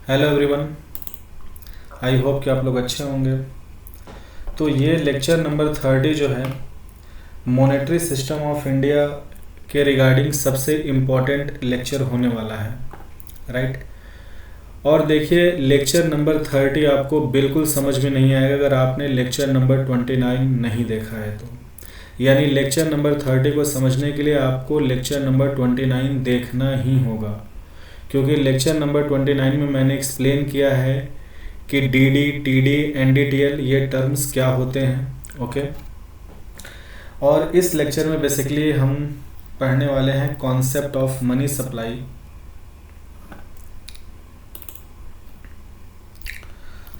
Hello everyone, I hope कि आप लोग अच्छे होंगे। तो ये लेक्चर नंबर 30 जो है मॉनेटरी सिस्टम ऑफ इंडिया के रिगार्डिंग सबसे इम्पोर्टेंट लेक्चर होने वाला है, राइट। और देखिए, लेक्चर नंबर 30 आपको बिल्कुल समझ में नहीं आएगा अगर आपने लेक्चर नंबर 29 नहीं देखा है तो। यानी लेक्चर नंबर 30 को समझने के लिए आपको लेक्चर नंबर 29 देखना ही होगा, क्योंकि लेक्चर नंबर 29 में मैंने एक्सप्लेन किया है कि डीडी, टीडी, एनडीटीएल ये टर्म्स क्या होते हैं, ओके। और इस लेक्चर में बेसिकली हम पढ़ने वाले हैं कॉन्सेप्ट ऑफ मनी सप्लाई।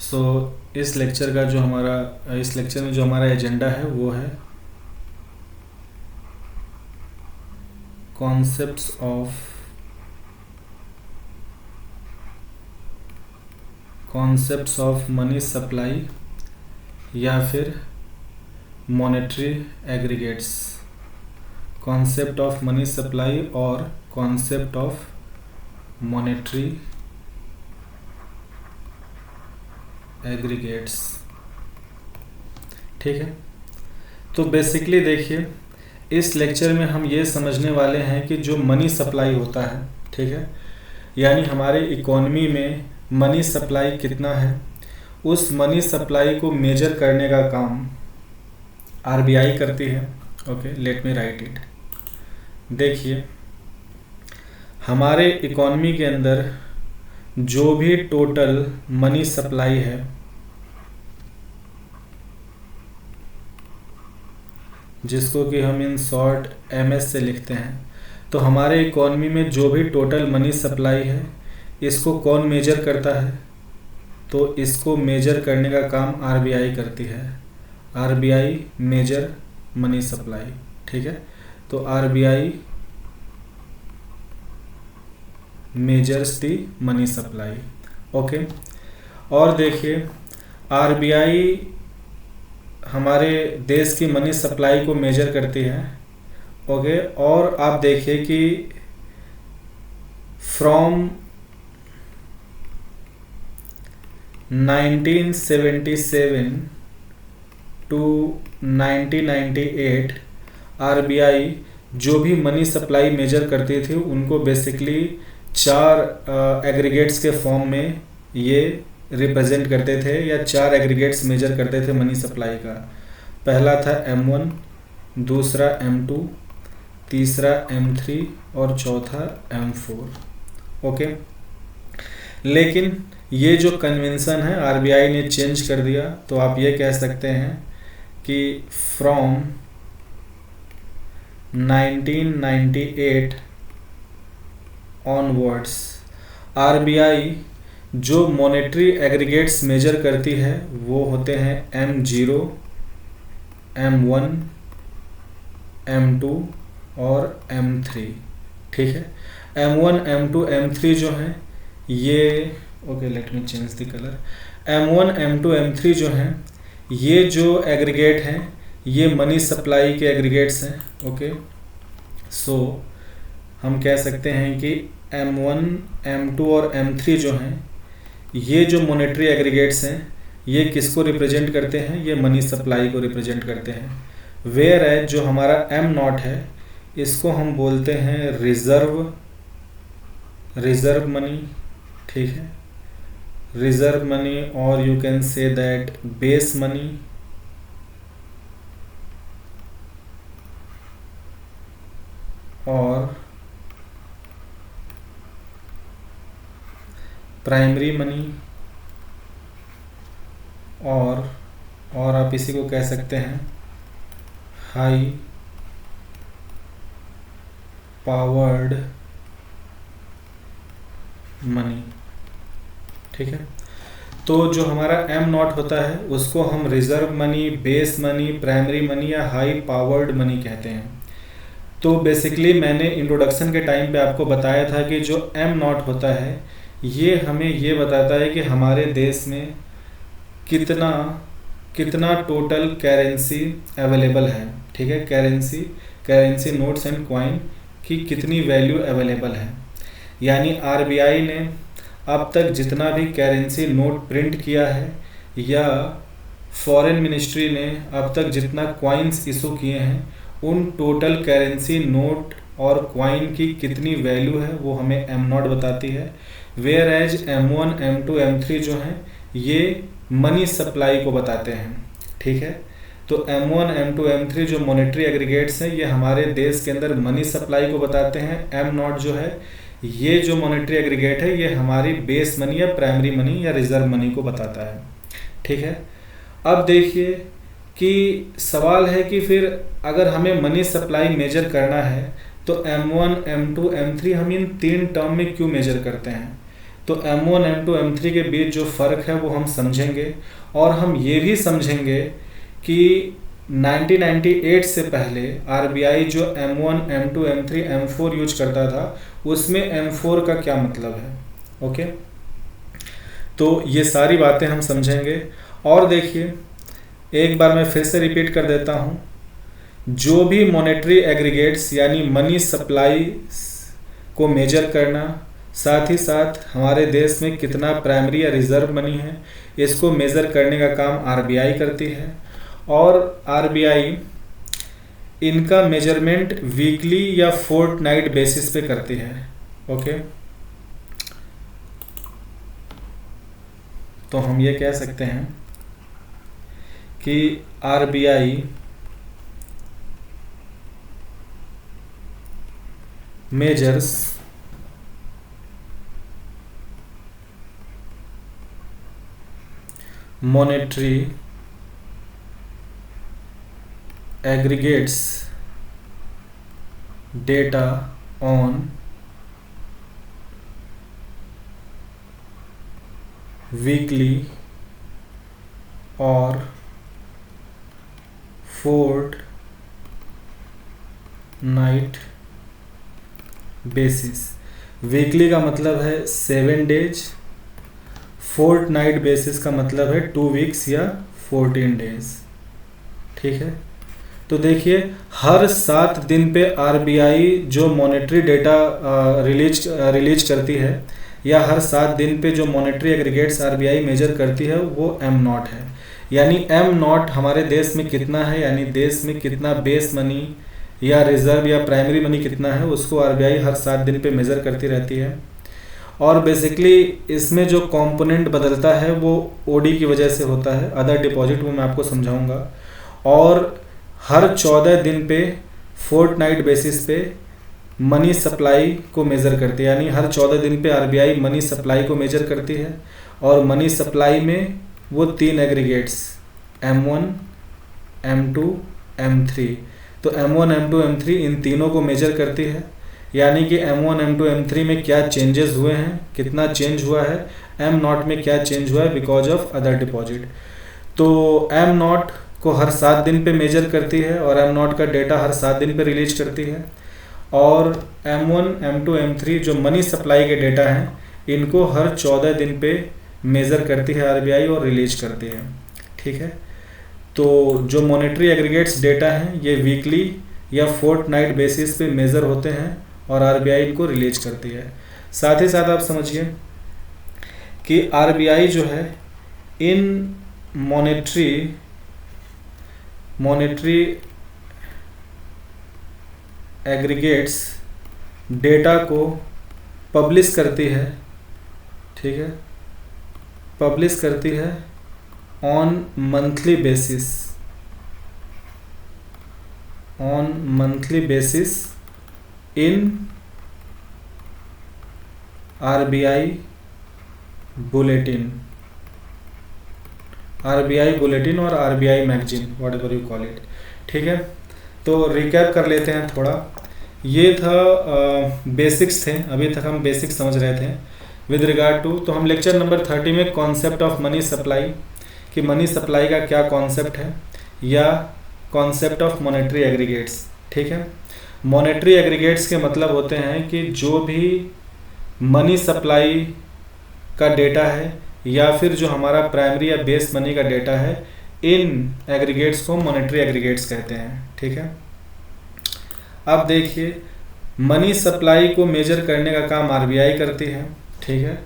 सो इस लेक्चर में जो हमारा एजेंडा है वो है कॉन्सेप्ट्स ऑफ मनी सप्लाई या फिर monetary aggregates. Concept of money supply और कॉन्सेप्ट ऑफ मॉनेटरी एग्रीगेट्स, ठीक है। तो बेसिकली देखिए, इस लेक्चर में हम ये समझने वाले हैं कि जो मनी सप्लाई होता है, ठीक है, यानी हमारे इकोनॉमी में मनी सप्लाई कितना है, उस मनी सप्लाई को मेजर करने का काम आरबीआई करती है। Okay, let me right it. देखिए, हमारे इकोनॉमी के अंदर जो भी टोटल मनी सप्लाई है, जिसको कि हम इन शॉर्ट एमएस से लिखते हैं, तो हमारे इकोनॉमी में जो भी टोटल मनी सप्लाई है, इसको कौन मेजर करता है? तो इसको मेजर करने का काम आरबीआई करती है। आरबीआई मेजर मनी सप्लाई, ठीक है। तो RBI measures the money supply, okay. और देखिए, आरबीआई हमारे देश की मनी सप्लाई को मेजर करती है, ओके। और आप देखिए कि फ्रॉम 1977 टू 1998 आरबीआई जो भी मनी सप्लाई मेजर करती थी उनको बेसिकली 4 एग्रीगेट्स के फॉर्म में ये रिप्रेजेंट करते थे, या 4 एग्रीगेट्स मेजर करते थे मनी सप्लाई का। पहला था M1, दूसरा M2, तीसरा M3 और चौथा M4, ओके। लेकिन ये जो कन्वेंशन है आरबीआई ने चेंज कर दिया, तो आप ये कह सकते हैं कि फ्रॉम 1998 ऑनवर्ड्स आरबीआई जो मॉनेटरी एग्रीगेट्स मेजर करती है वो होते हैं M0, M1, M2 और M3, ठीक है। M1, M2, M3 जो हैं ये, okay, let me change the colour. M1, M2, M3 जो हैं ये जो एग्रीगेट हैं ये मनी सप्लाई के एग्रीगेट्स हैं, ओके। सो हम कह सकते हैं कि M1, M2 और M3 जो हैं ये जो मॉनेटरी एग्रीगेट्स हैं ये किसको रिप्रेजेंट करते हैं? ये मनी सप्लाई को रिप्रेजेंट करते हैं। वेयर एज जो हमारा M0 है इसको हम बोलते हैं रिजर्व मनी, ठीक है, रिजर्व मनी, और you can say that base money, और प्राइमरी मनी, और आप इसी को कह सकते हैं हाई पावर्ड मनी, ठीक है। तो जो हमारा M0 होता है उसको हम reserve money, base money, primary money या हाई पावर्ड मनी कहते हैं। तो बेसिकली मैंने इंट्रोडक्शन के टाइम पे आपको बताया था कि जो M0 होता है ये हमें ये बताता है कि हमारे देश में कितना टोटल करेंसी अवेलेबल है, ठीक है। करेंसी नोट्स एंड कॉइन की कितनी वैल्यू अवेलेबल है। यानी आरबीआई ने अब तक जितना भी करेंसी नोट प्रिंट किया है या फॉरेन मिनिस्ट्री ने अब तक जितना क्वाइंस इशू किए हैं, उन टोटल करेंसी नोट और क्वाइन की कितनी वैल्यू है वो हमें एम नॉट बताती है। Where as M1, M2, M3 जो हैं ये मनी सप्लाई को बताते हैं। ठीक है, तो M1, M2, M3 जो मॉनेटरी एग्रीगेट्स हैं ये हमारे देश के अंदर मनी सप्लाई को बताते हैं। एम नॉट जो है ये जो मॉनेटरी एग्रीगेट है ये हमारी बेस मनी या प्राइमरी मनी या रिजर्व मनी को बताता है। ठीक है, अब देखिए कि सवाल है कि फिर अगर हमें मनी सप्लाई मेजर करना है तो M1, M2, M3 हम इन तीन टर्म में क्यों मेजर करते हैं। तो M1, M2, M3 के बीच जो फ़र्क है वो हम समझेंगे और हम ये भी समझेंगे कि 1998 से पहले RBI जो M1, M2, M3, M4 use करता था उसमें M4 का क्या मतलब है। ओके, तो ये सारी बातें हम समझेंगे। और देखिए एक बार मैं फिर से रिपीट कर देता हूँ, जो भी मॉनेटरी एग्रीगेट्स यानी मनी सप्लाई को मेजर करना, साथ ही साथ हमारे देश में कितना प्राइमरी या रिजर्व मनी है इसको मेज़र करने का काम RBI करती है। और RBI इनका मेजरमेंट वीकली या फोर्टनाइट बेसिस पे करती है। ओके, तो हम ये कह सकते हैं कि RBI measures monetary aggregates data on weekly or fortnight basis. Weekly का मतलब है 7 डेज, फोर्टनाइट बेसिस का मतलब है 2 वीक्स या 14 डेज। ठीक है, तो देखिए हर 7 दिन पे RBI जो मॉनेटरी डेटा रिलीज करती है या हर 7 दिन पे जो मॉनेटरी एग्रीगेट्स RBI मेजर करती है वो M नॉट है। यानी M नॉट हमारे देश में कितना है, यानी देश में कितना बेस मनी या रिजर्व या प्राइमरी मनी कितना है उसको RBI हर 7 दिन पे मेज़र करती रहती है। और बेसिकली इसमें जो कंपोनेंट बदलता है वो OD की वजह से होता है, अदर डिपॉजिट, वो मैं आपको समझाऊंगा। और हर 14 दिन पे फोर्टनाइट बेसिस पे मनी सप्लाई को मेज़र करती है, यानी हर 14 दिन पे RBI मनी सप्लाई को मेजर करती है। और मनी सप्लाई में वो 3 एग्रीगेट्स M1, M2, M3, तो M1, M2, M3 इन तीनों को मेजर करती है। यानी कि M1, M2, M3 में क्या चेंजेस हुए हैं, कितना चेंज हुआ है, M नॉट में क्या चेंज हुआ है बिकॉज ऑफ अदर डिपॉजिट। तो M नॉट को हर 7 दिन पे मेजर करती है और M नॉट का डेटा हर 7 दिन पे रिलीज करती है। और M1, M2, M3 जो मनी सप्लाई के डेटा हैं इनको हर 14 दिन पे मेज़र करती है RBI और रिलीज करती है। ठीक है, तो जो मॉनेटरी एग्रीगेट्स डेटा हैं ये वीकली या फोर्टनाइट बेसिस पे मेज़र होते हैं और RBI इनको रिलीज करती है। साथ ही साथ आप समझिए कि RBI जो है इन मॉनेटरी एग्रीगेट्स डेटा को पब्लिश करती है। ठीक है, पब्लिश करती है on monthly basis in RBI bulletin और RBI magazine, what ever you call it. ठीक है, तो रिकैप कर लेते हैं थोड़ा। ये था बेसिक्स थे, अभी तक हम बेसिक्स समझ रहे थे विद रिगार्ड टू। तो हम लेक्चर नंबर 30 में कॉन्सेप्ट ऑफ मनी सप्लाई कि मनी सप्लाई का क्या कॉन्सेप्ट है या कॉन्सेप्ट ऑफ मॉनेटरी एग्रीगेट्स। ठीक है, मॉनेटरी एग्रीगेट्स के मतलब होते हैं कि जो भी मनी सप्लाई का डेटा है या फिर जो हमारा प्राइमरी या बेस मनी का डेटा है, इन एग्रीगेट्स को मॉनेटरी एग्रीगेट्स कहते हैं। ठीक है, अब देखिए मनी सप्लाई को मेजर करने का काम RBI करती है। ठीक है,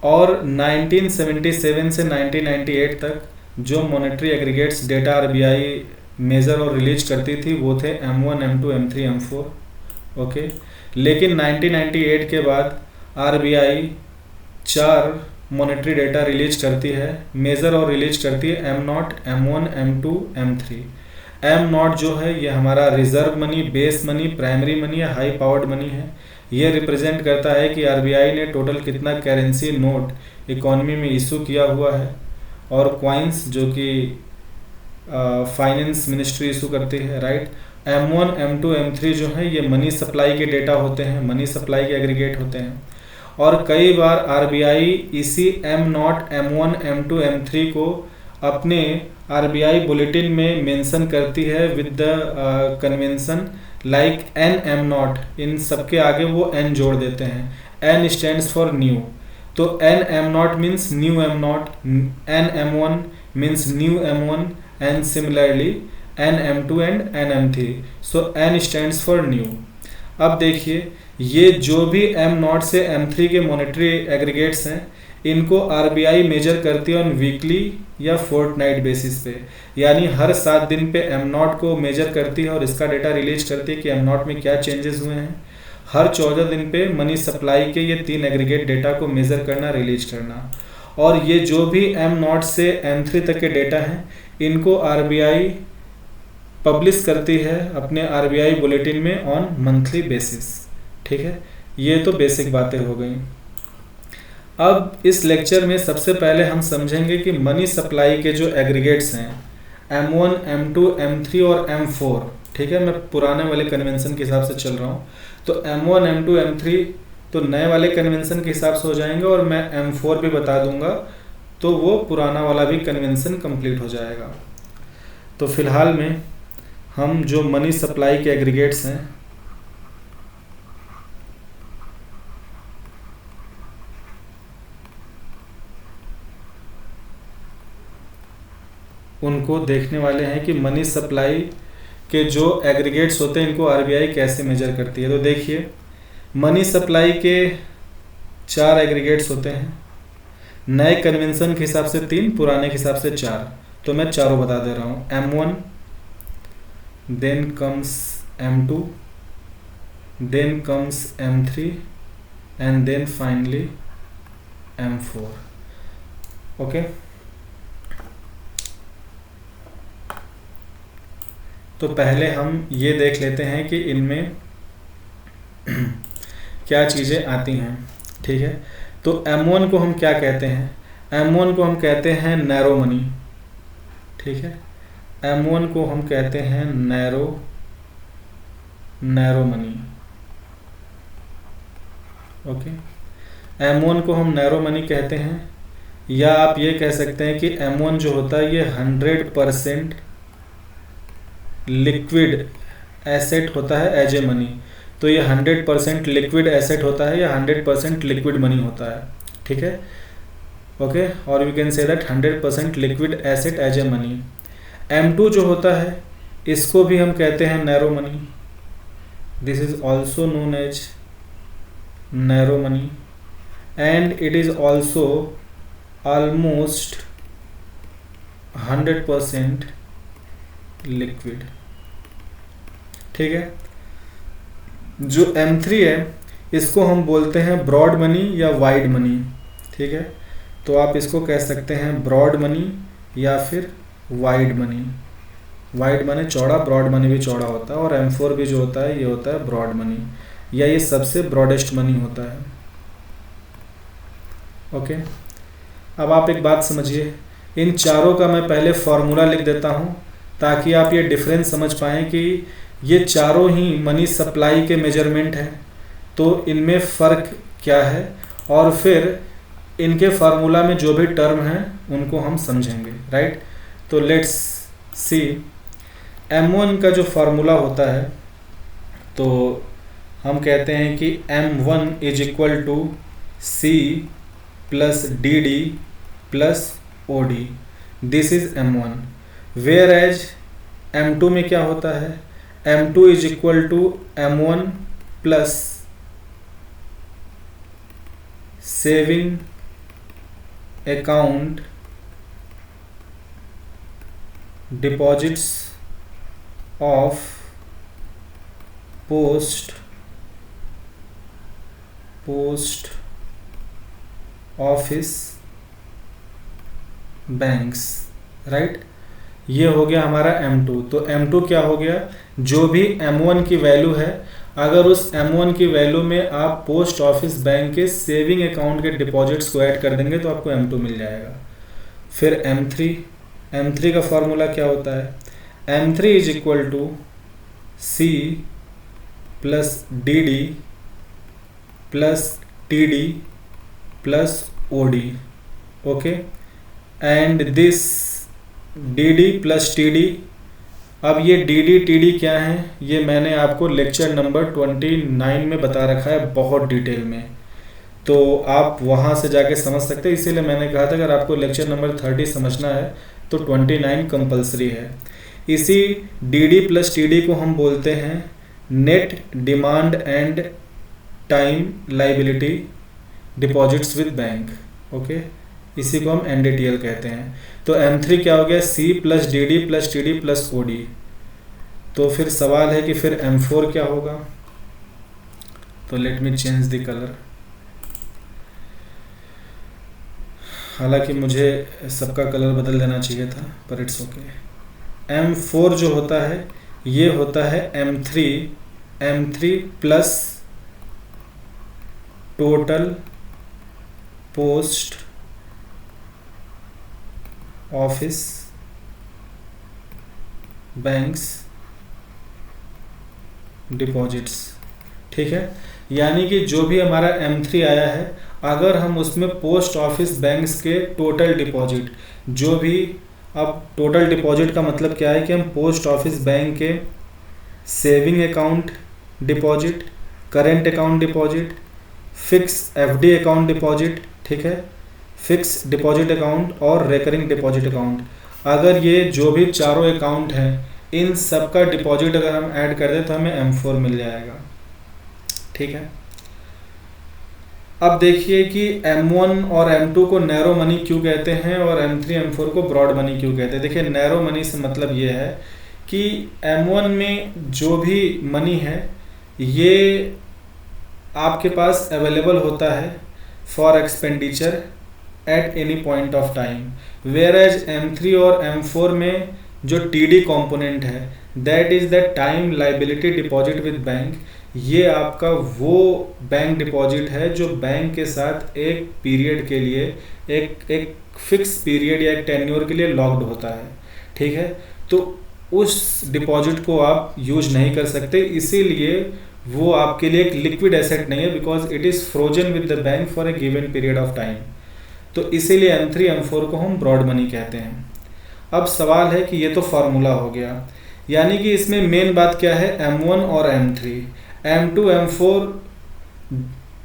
और 1977 से 1998 तक जो monetary aggregates data RBI measure और रिलीज करती थी वो थे M1, M2, M3, M4, okay. लेकिन 1998 के बाद आरबीआई 4 मॉनेटरी डेटा रिलीज करती है, मेज़र और रिलीज करती है M0, M1, M2, M3। M0 जो है ये हमारा reserve money, base money, primary money या हाई पावर्ड मनी है। ये रिप्रेजेंट करता है कि आरबीआई ने टोटल कितना करेंसी नोट इकॉनमी में इशू किया हुआ है, और क्वाइंस जो कि फाइनेंस मिनिस्ट्री इशू करती है, राइट। M1, M2, M3 जो है ये मनी सप्लाई के डेटा होते हैं, मनी सप्लाई के एग्रीगेट होते हैं। और कई बार आरबीआई इसी M0, M1, M2, M3 को अपने आरबीआई बुलेटिन में मेंशन करती है with the convention like NM0। इन सबके आगे वो N जोड़ देते हैं। N स्टैंड्स फॉर न्यू, तो NM0 means new M0, NM1 means new M1, and similarly NM2 and NM3, so N stands for new। अब देखिए ये जो भी M0 से M3 के मॉनेटरी एग्रीगेट्स हैं इनको आरबीआई मेजर करती है ऑन वीकली या फोर्टनाइट बेसिस पे, यानी हर 7 दिन पे M0 को मेजर करती है और इसका डेटा रिलीज करती है कि M0 में क्या चेंजेस हुए हैं। हर 14 दिन पे मनी सप्लाई के ये 3 एग्रीगेट डेटा को मेजर करना, रिलीज करना। और ये जो भी M0 से M3 तक के डेटा हैं इनको आरबीआई पब्लिश करती है अपने आरबीआई बुलेटिन में ऑन मंथली बेसिस, ठीक है। ये तो बेसिक बातें हो गई। अब इस लेक्चर में सबसे पहले हम समझेंगे कि मनी सप्लाई के जो एग्रीगेट्स हैं M1, M2, M3 और M4, ठीक है। मैं पुराने वाले कन्वेंशन के हिसाब से चल रहा हूँ, तो M1, M2, M3 तो नए वाले कन्वेंशन के हिसाब से हो जाएंगे, और मैं M4 भी बता दूंगा तो वो पुराना वाला भी कन्वेंशन कंप्लीट हो जाएगा। तो फिलहाल में हम जो मनी सप्लाई के एग्रीगेट्स हैं उनको देखने वाले हैं कि मनी सप्लाई के जो एग्रीगेट्स होते हैं इनको आरबीआई कैसे मेजर करती है। तो देखिए मनी सप्लाई के 4 एग्रीगेट्स होते हैं, नए कन्वेंशन के हिसाब से 3, पुराने के हिसाब से 4। तो मैं चारों बता दे रहा हूँ। M1, then comes M2, then comes M3 and then finally M4, okay. तो पहले हम ये देख लेते हैं कि इनमें क्या चीज़ें आती हैं, ठीक है। तो M1 को हम क्या कहते हैं? M1 को हम कहते हैं नैरो मनी, ठीक है। M1 को हम कहते हैं नैरो मनी, ओके। M1 को हम नैरो मनी कहते हैं, या आप ये कह सकते हैं कि M1 जो होता है ये 100% लिक्विड एसेट होता है एज ए मनी। तो ये 100% लिक्विड एसेट होता है या 100% लिक्विड मनी होता है, ठीक है, ओके। और we can say that 100% liquid asset as a money. M2 जो होता है इसको भी हम कहते हैं narrow money, this is also known as narrow money, and it is also almost 100% liquid, ठीक है। जो M3 है इसको हम बोलते हैं ब्रॉड मनी या वाइड मनी, ठीक है। तो आप इसको कह सकते हैं ब्रॉड मनी या फिर वाइड मनी। वाइड मनी चौड़ा, ब्रॉड मनी भी चौड़ा होता है, और M4 भी जो होता है ये होता है ब्रॉड मनी, या ये सबसे ब्रॉडेस्ट मनी होता है, ओके। अब आप एक बात समझिए, इन चारों का मैं पहले फॉर्मूला लिख देता हूँ ताकि आप ये डिफरेंस समझ पाएँ कि ये चारों ही मनी सप्लाई के मेजरमेंट हैं, तो इनमें फ़र्क क्या है, और फिर इनके फार्मूला में जो भी टर्म हैं उनको हम समझेंगे, राइट। तो लेट्स सी, M1 का जो फार्मूला होता है तो हम कहते हैं कि M1 is equal to C plus DD plus OD, this is M1। Whereas M2 में क्या होता है? M2 is equal to M1 plus saving account deposits of post office banks, right. ये हो गया हमारा M2। तो M2 क्या हो गया, जो भी M1 की वैल्यू है, अगर उस M1 की वैल्यू में आप पोस्ट ऑफिस बैंक के सेविंग अकाउंट के डिपॉजिट्स को ऐड कर देंगे तो आपको M2 मिल जाएगा। फिर M3 का फॉर्मूला क्या होता है, M3 is equal to C plus DD plus TD plus OD, okay. And this DD plus TD, अब ये DD TD क्या है, ये मैंने आपको लेक्चर नंबर 29 में बता रखा है बहुत डिटेल में, तो आप वहाँ से जाके समझ सकते हैं। इसीलिए मैंने कहा था अगर आपको लेक्चर नंबर 30 समझना है तो 29 कंपलसरी है। इसी DD प्लस TD को हम बोलते हैं net demand and time liability deposits with bank, okay. इसी को हम NDTL कहते हैं। तो M3 क्या हो गया, C plus DD plus TD plus OD। तो फिर सवाल है कि फिर M4 क्या होगा, तो let me change the colour. हालांकि मुझे सबका कलर बदल देना चाहिए था, पर इट्स ओके। M4 जो होता है ये होता है M3 plus total post office banks deposits, ठीक है। यानी कि जो भी हमारा M3 आया है, अगर हम उसमें पोस्ट ऑफिस बैंक्स के टोटल डिपॉजिट जो भी, अब टोटल डिपॉजिट का मतलब क्या है कि हम पोस्ट ऑफिस बैंक के saving account deposit, current account deposit, fix FD account deposit, ठीक है, फिक्स डिपॉजिट अकाउंट और रेकरिंग डिपॉजिट अकाउंट, अगर ये जो भी चारों अकाउंट हैं इन सब का डिपॉजिट अगर हम ऐड कर दें तो हमें M4 मिल जाएगा, ठीक है। अब देखिए कि M1 और M2 को नैरो मनी क्यों कहते हैं और M3 M4 को ब्रॉड मनी क्यों कहते हैं। देखिए नैरो मनी से मतलब ये है कि M1 में जो भी मनी है ये आपके पास अवेलेबल होता है for expenditure at any point of time, whereas M3 और M4 में जो TD कंपोनेंट है that is the time liability deposit with bank, ये आपका वो बैंक डिपॉजिट है जो बैंक के साथ एक पीरियड के लिए, एक फिक्स पीरियड या एक टेन्योर के लिए लॉक्ड होता है, ठीक है। तो उस डिपॉजिट को आप यूज नहीं कर सकते, इसीलिए वो आपके लिए एक लिक्विड एसेट नहीं है, because it is frozen with the bank for a given period of time. तो इसीलिए M3 M4 को हम ब्रॉड मनी कहते हैं। अब सवाल है कि ये तो फार्मूला हो गया, यानी कि इसमें मेन बात क्या है, M1 और M3, M2 M4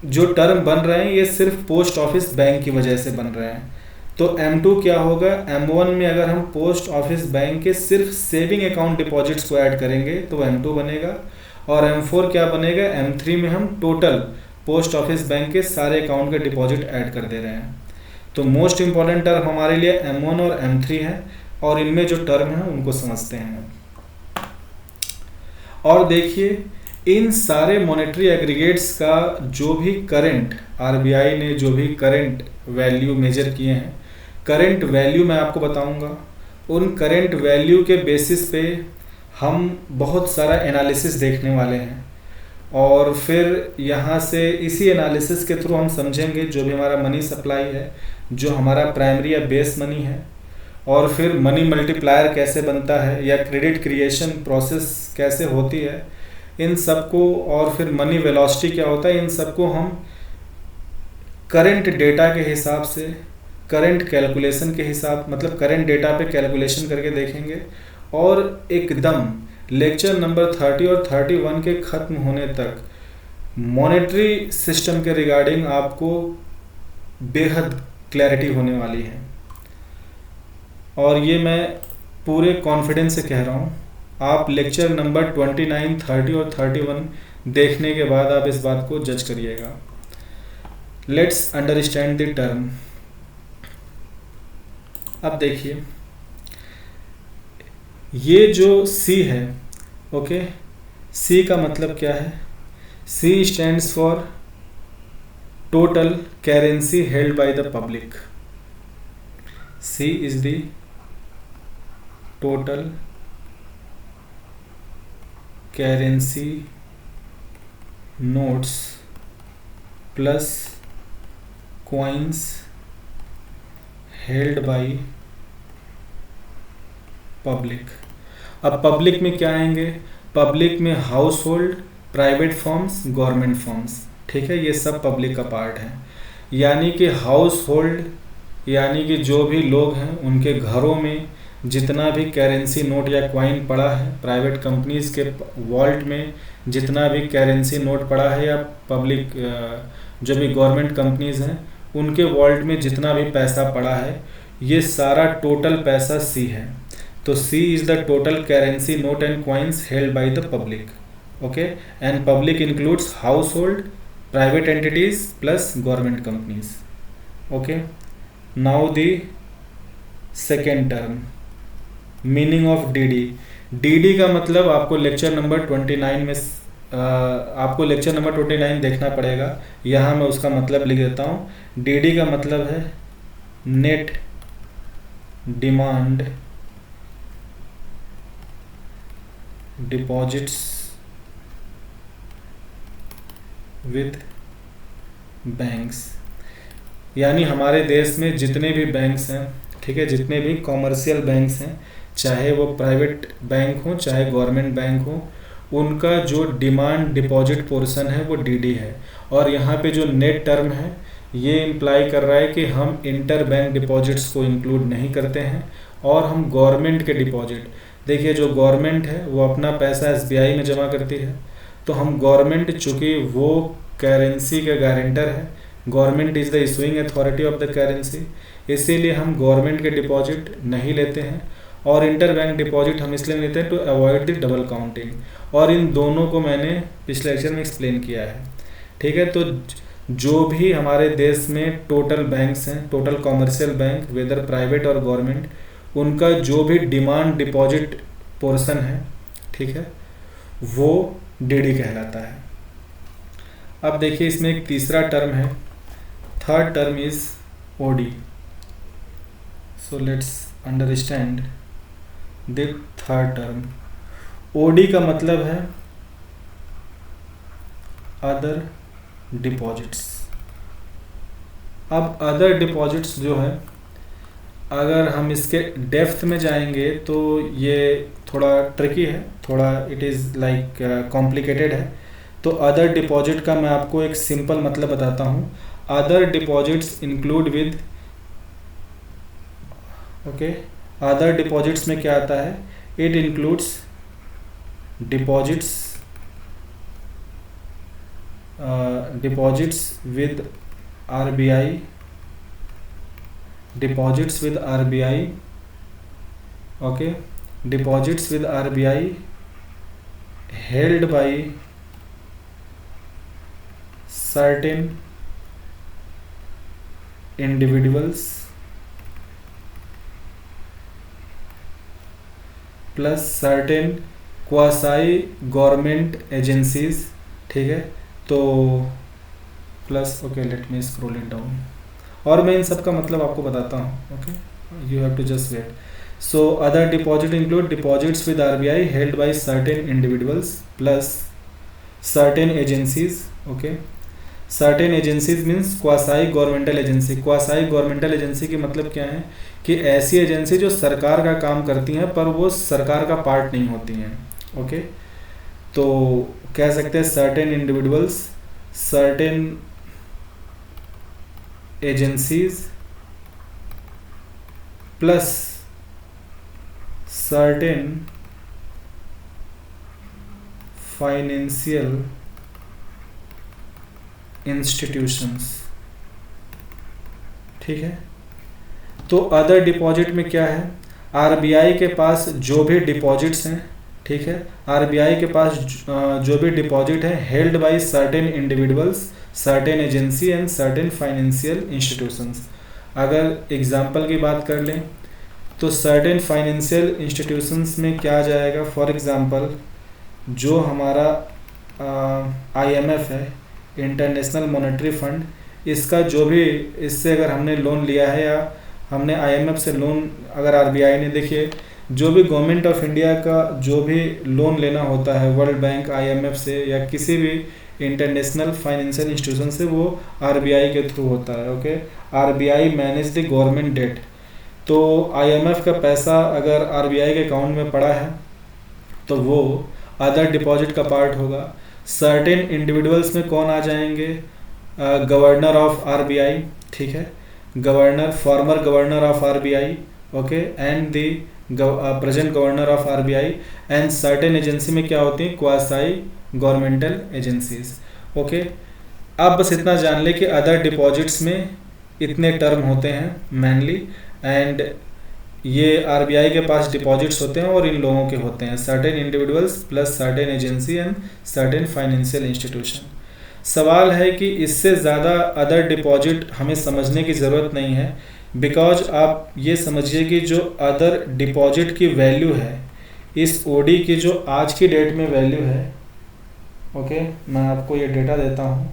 जो टर्म बन रहे हैं ये सिर्फ पोस्ट ऑफिस बैंक की वजह से बन रहे हैं। तो M2 क्या होगा, M1 में अगर हम पोस्ट ऑफिस बैंक के सिर्फ सेविंग अकाउंट डिपॉजिट्स को ऐड करेंगे तो M2 बनेगा, और M4 क्या बनेगा, M3 में हम टोटल पोस्ट ऑफिस बैंक के सारे अकाउंट के डिपॉजिट ऐड कर दे रहे हैं। तो मोस्ट इंपॉर्टेंट टर्म हमारे लिए M1 और M3 है, और इनमें जो टर्म है उनको समझते हैं। और देखिए इन सारे मॉनेटरी एग्रीगेट्स का जो भी करंट RBI ने जो भी करंट वैल्यू मेजर किए हैं, करंट वैल्यू मैं आपको बताऊंगा, उन करंट वैल्यू के बेसिस पे हम बहुत सारा एनालिसिस देखने वाले हैं, और फिर यहाँ से इसी एनालिसिस के थ्रू हम समझेंगे जो भी हमारा मनी सप्लाई है, जो हमारा प्राइमरी या बेस मनी है, और फिर मनी मल्टीप्लायर कैसे बनता है या क्रेडिट क्रिएशन प्रोसेस कैसे होती है, इन सबको, और फिर मनी वेलोसिटी क्या होता है, इन सबको हम करंट डेटा के हिसाब से, करंट कैलकुलेशन के हिसाब, मतलब करंट डेटा पे कैलकुलेशन करके देखेंगे, और एकदम लेक्चर नंबर 30 और 31 के ख़त्म होने तक मॉनेटरी सिस्टम के रिगार्डिंग आपको बेहद क्लैरिटी होने वाली है। और ये मैं पूरे कॉन्फिडेंस से कह रहा हूँ, आप लेक्चर नंबर 29, 30 और 31 देखने के बाद आप इस बात को जज करिएगा। Let's understand the term. अब देखिए ये जो सी है, ओके, सी का मतलब क्या है? C stands for total currency held by the public. C is the total currency notes plus coins held by public. अब पब्लिक में क्या आएंगे? पब्लिक में household, private firms, government firms, ठीक है, ये सब पब्लिक का पार्ट है। यानी कि हाउस होल्ड यानी कि जो भी लोग हैं उनके घरों में जितना भी करेंसी नोट या क्वाइन पड़ा है, प्राइवेट कंपनीज के वॉल्ट में जितना भी करेंसी नोट पड़ा है, या पब्लिक जो भी गवर्नमेंट कंपनीज हैं उनके वॉल्ट में जितना भी पैसा पड़ा है, ये सारा टोटल पैसा सी है। तो C is the total currency note and coins held by the public, okay, and public includes household, private entities plus government companies, okay. Now the second term, meaning of DD. DD का मतलब आपको lecture number 29 में आपको lecture number 29 देखना पड़ेगा, यहाँ मैं उसका मतलब लिख देता हूँ। डीडी का मतलब है net demand deposits with banks. यानी हमारे देश में जितने भी बैंक्स हैं, ठीक है, जितने भी कॉमर्शियल बैंक्स हैं, चाहे वो प्राइवेट बैंक हो चाहे गवर्नमेंट बैंक हो, उनका जो डिमांड डिपॉजिट पोर्शन है वो डीडी है। और यहाँ पे जो नेट टर्म है ये इम्प्लाई कर रहा है कि हम इंटर बैंक डिपॉजिट्स को इंक्लूड नहीं करते हैं, और हम गवर्नमेंट के डिपॉजिट, देखिए जो गवर्नमेंट है वो अपना पैसा एसबीआई में जमा करती है, तो हम गवर्नमेंट चूँकि वो करेंसी के गारंटर है, government is the issuing authority of the currency, इसीलिए हम गवर्नमेंट के डिपॉजिट नहीं लेते हैं। और इंटर बैंक डिपॉजिट हम इसलिए लेते हैं to avoid the double counting, और इन दोनों को मैंने पिछले लेक्चर में एक्सप्लेन किया है, ठीक है। तो जो भी हमारे देश में टोटल बैंक्स हैं, total commercial bank whether private और गवर्नमेंट, उनका जो भी डिमांड डिपॉजिट पोर्शन है, ठीक है, वो डीडी कहलाता है। अब देखिए इसमें एक तीसरा टर्म है, third term is OD. So let's understand the third term. OD का मतलब है अदर डिपॉजिट्स। अब अदर डिपॉजिट्स जो है, अगर हम इसके डेप्थ में जाएंगे तो ये थोड़ा ट्रिकी है, थोड़ा इट इज़ लाइक कॉम्प्लिकेटेड है। तो अदर डिपॉजिट का मैं आपको एक सिंपल मतलब बताता हूँ। Other deposits include with, okay, other deposits में क्या आता है? It includes deposits with RBI, deposits with RBI, okay, deposits with RBI held by certain individuals plus certain quasi government agencies, ठीक है। तो plus, okay, let me scroll it down, और मैं इन सब का मतलब आपको बताता हूँ, okay, you have to just wait. So other deposit include deposits with RBI held by certain individuals plus certain agencies, okay. Certain agencies means quasi governmental agency. Quasi governmental agency की मतलब क्या है कि ऐसी एजेंसी जो सरकार का काम करती हैं पर वो सरकार का पार्ट नहीं होती हैं, ओके। तो कह सकते हैं certain individuals, certain agencies plus certain financial institutions, ठीक है। तो अदर डिपॉजिट में क्या है? आरबीआई के पास जो भी डिपॉजिट्स हैं, ठीक है, आरबीआई के पास जो भी डिपॉजिट है held by certain individuals, certain agency and certain financial institutions. अगर एग्जांपल की बात कर लें तो सर्टेन फाइनेंशियल इंस्टीट्यूशंस में क्या जाएगा, फॉर एग्जांपल जो हमारा IMF है, इंटरनेशनल मॉनेटरी फंड, इसका जो भी, इससे अगर हमने लोन लिया है या हमने IMF से लोन, अगर RBI ने, देखिए जो भी गवर्नमेंट ऑफ इंडिया का जो भी लोन लेना होता है वर्ल्ड बैंक, IMF से या किसी भी इंटरनेशनल फाइनेंशियल इंस्टीट्यूशन से, वो RBI के थ्रू होता है। Okay, RBI manage the government debt. तो IMF का पैसा अगर RBI के अकाउंट में पड़ा है तो वो अदर डिपॉजिट का पार्ट होगा। सर्टेन इंडिविजुअल्स में कौन आ जाएंगे, गवर्नर ऑफ RBI, ठीक है, governor, former governor of RBI, okay, and the present governor of RBI, and certain agency में क्या होती हैं, क्वासाई गवर्नमेंटल एजेंसीज। ओके, अब बस इतना जान ले कि अदर डिपॉजिट्स में इतने टर्म होते हैं मेनली, एंड ये RBI के पास डिपॉजिट्स होते हैं और इन लोगों के होते हैं certain individuals plus certain agency and certain financial institution. सवाल है कि इससे ज़्यादा अदर डिपॉजिट हमें समझने की ज़रूरत नहीं है, बिकॉज आप ये समझिए कि जो अदर डिपॉजिट की वैल्यू है, इस OD की जो आज की डेट में वैल्यू है, ओके, मैं आपको ये डेटा देता हूँ।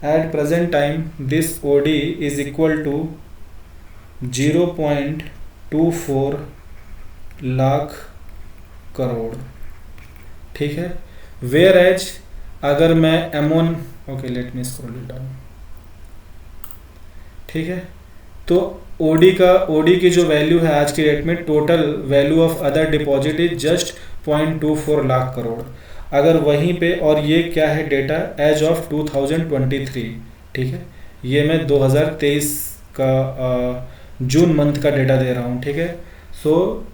At present time this OD is equal to 0.24 lakh crore, ठीक है। वेयर एज अगर मैं M1, okay let me scroll it down, ठीक है, तो OD की जो वैल्यू है आज की डेट में, total value of other deposit is just 0.24 lakh crore. अगर वहीं पे, और ये क्या है डेटा एज ऑफ 2023, ठीक है, ये मैं 2023 का जून मंथ का डेटा दे रहा हूँ, ठीक है, सो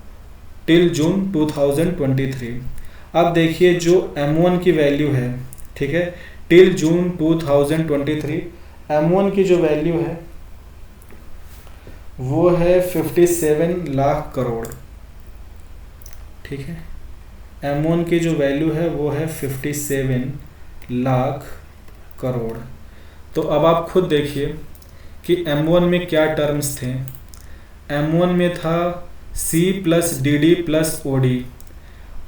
टिल जून 2023। अब देखिए जो M1 की वैल्यू है, ठीक है, टिल जून 2023 M1 की जो वैल्यू है वो है 57 लाख करोड़, ठीक है, M1 की जो वैल्यू है वो है 57 लाख करोड़। तो अब आप खुद देखिए कि M1 में क्या टर्म्स थे। M1 में था C plus DD plus OD,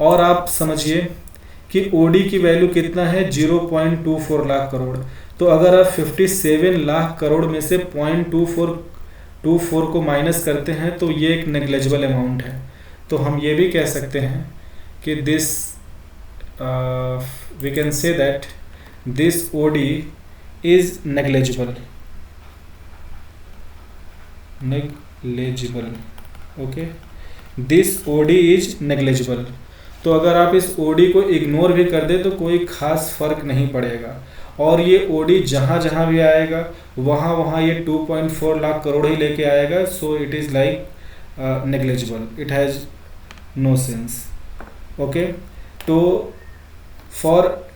और आप समझिए कि OD की वैल्यू कितना है, 0.24 लाख करोड़। तो अगर आप 57 लाख करोड़ में से 0.24 को माइनस करते हैं तो ये एक नेग्लिजिबल अमाउंट है। तो हम ये भी कह सकते हैं कि this we can say that this OD is negligible, okay, this OD is negligible. तो अगर आप इस OD को इग्नोर भी कर दे तो कोई खास फर्क नहीं पड़ेगा, और ये OD जहाँ जहाँ भी आएगा वहाँ वहाँ ये 2.4 लाख करोड़ ही लेके आएगा। So it is like negligible, it has no sense, okay. तो for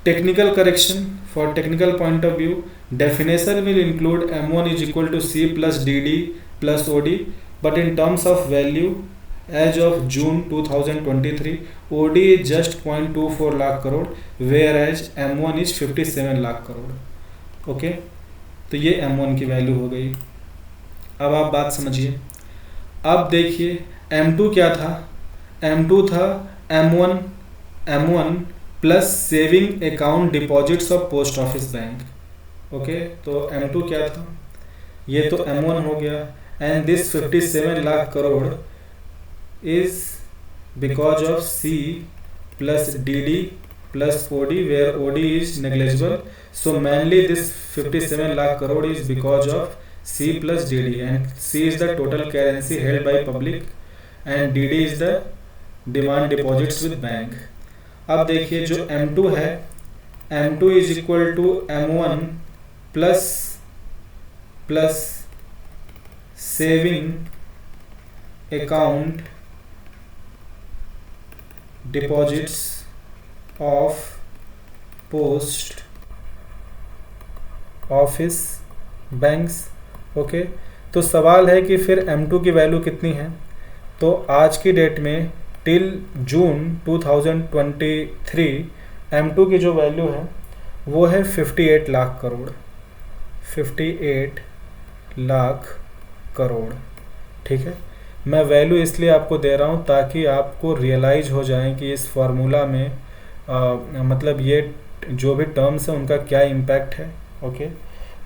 technical correction, for technical point of view, definition will include M1 is equal to C plus DD plus OD, but in terms of value as of June 2023 OD is just 0.24 lakh crore, whereas M1 is 57 lakh crore, okay. तो ये M1 की value हो गई। अब आप बात समझिए। अब देखिए M2 क्या था, M2 था M1 plus saving account deposits of post office bank, okay. तो M2 क्या था, ये तो M1 हो गया, and this 57 lakh crore is because of C plus DD plus OD where OD is negligible. So mainly this 57 lakh crore is because of C plus DD, and C is the total currency held by public and DD is the demand deposits with bank. अब देखिए जो M2 है, M2 is equal to M1 plus saving account deposits of post office banks, okay. तो सवाल है कि फिर M2 की वैल्यू कितनी है। तो आज की डेट में टिल जून 2023 M2 की जो वैल्यू है वो है 58 लाख करोड़, 58 लाख करोड़, ठीक है। मैं वैल्यू इसलिए आपको दे रहा हूँ ताकि आपको रियलाइज हो जाए कि इस फार्मूला में मतलब ये जो भी टर्म्स हैं उनका क्या इम्पैक्ट है। ओके,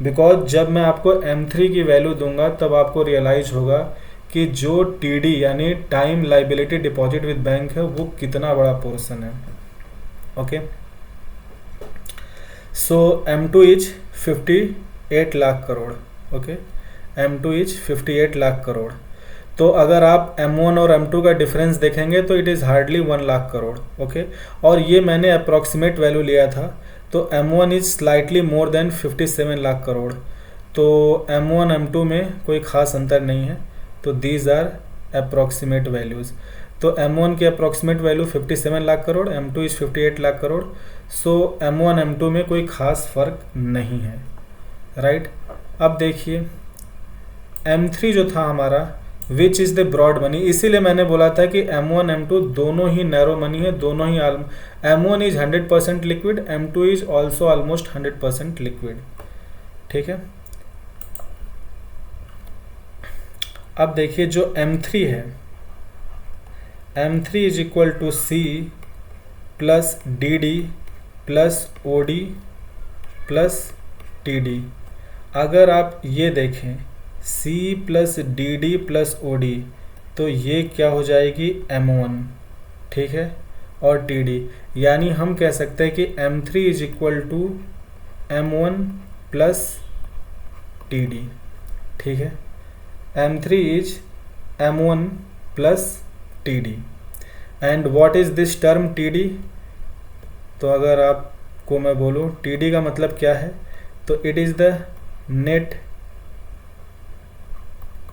बिकॉज जब मैं आपको M3 की वैल्यू दूंगा तब आपको रियलाइज होगा कि जो TD यानी time liability deposit with bank है वो कितना बड़ा पोर्शन है। Okay, so M2 is 58 lakh crore. Okay, M2 is 58 lakh crore. तो अगर आप M1 और M2 का डिफरेंस देखेंगे तो it is hardly 1 lakh crore. Okay, और ये मैंने अप्रॉक्सीमेट वैल्यू लिया था, तो M1 is slightly more than 57 lakh crore. तो M1 M2 में कोई ख़ास अंतर नहीं है, तो दीज आर अप्रॉक्सीमेट वैल्यूज़। तो M1 की approximate value 57 lakh crore, M2 is 58 lakh crore. So M1 M2 में कोई ख़ास फर्क नहीं है, राइट। अब देखिए M3 जो था हमारा, which is the broad money, इसीलिए मैंने बोला था कि M1 M2 दोनों ही नैरो मनी है, दोनों ही M1 is 100% liquid, M2 is also almost 100% liquid. ठीक है, अब देखिए जो M3 है, M3 is equal to C plus DD plus OD plus TD। अगर आप ये देखें C plus DD plus OD, तो ये क्या हो जाएगी M1, ठीक है, और TD, यानी हम कह सकते हैं कि M3 is equal to M1 plus TD। ठीक है, M3 is M1 plus TD। And what is this term TD? तो अगर आपको मैं बोलूँ TD का मतलब क्या है, तो it is the net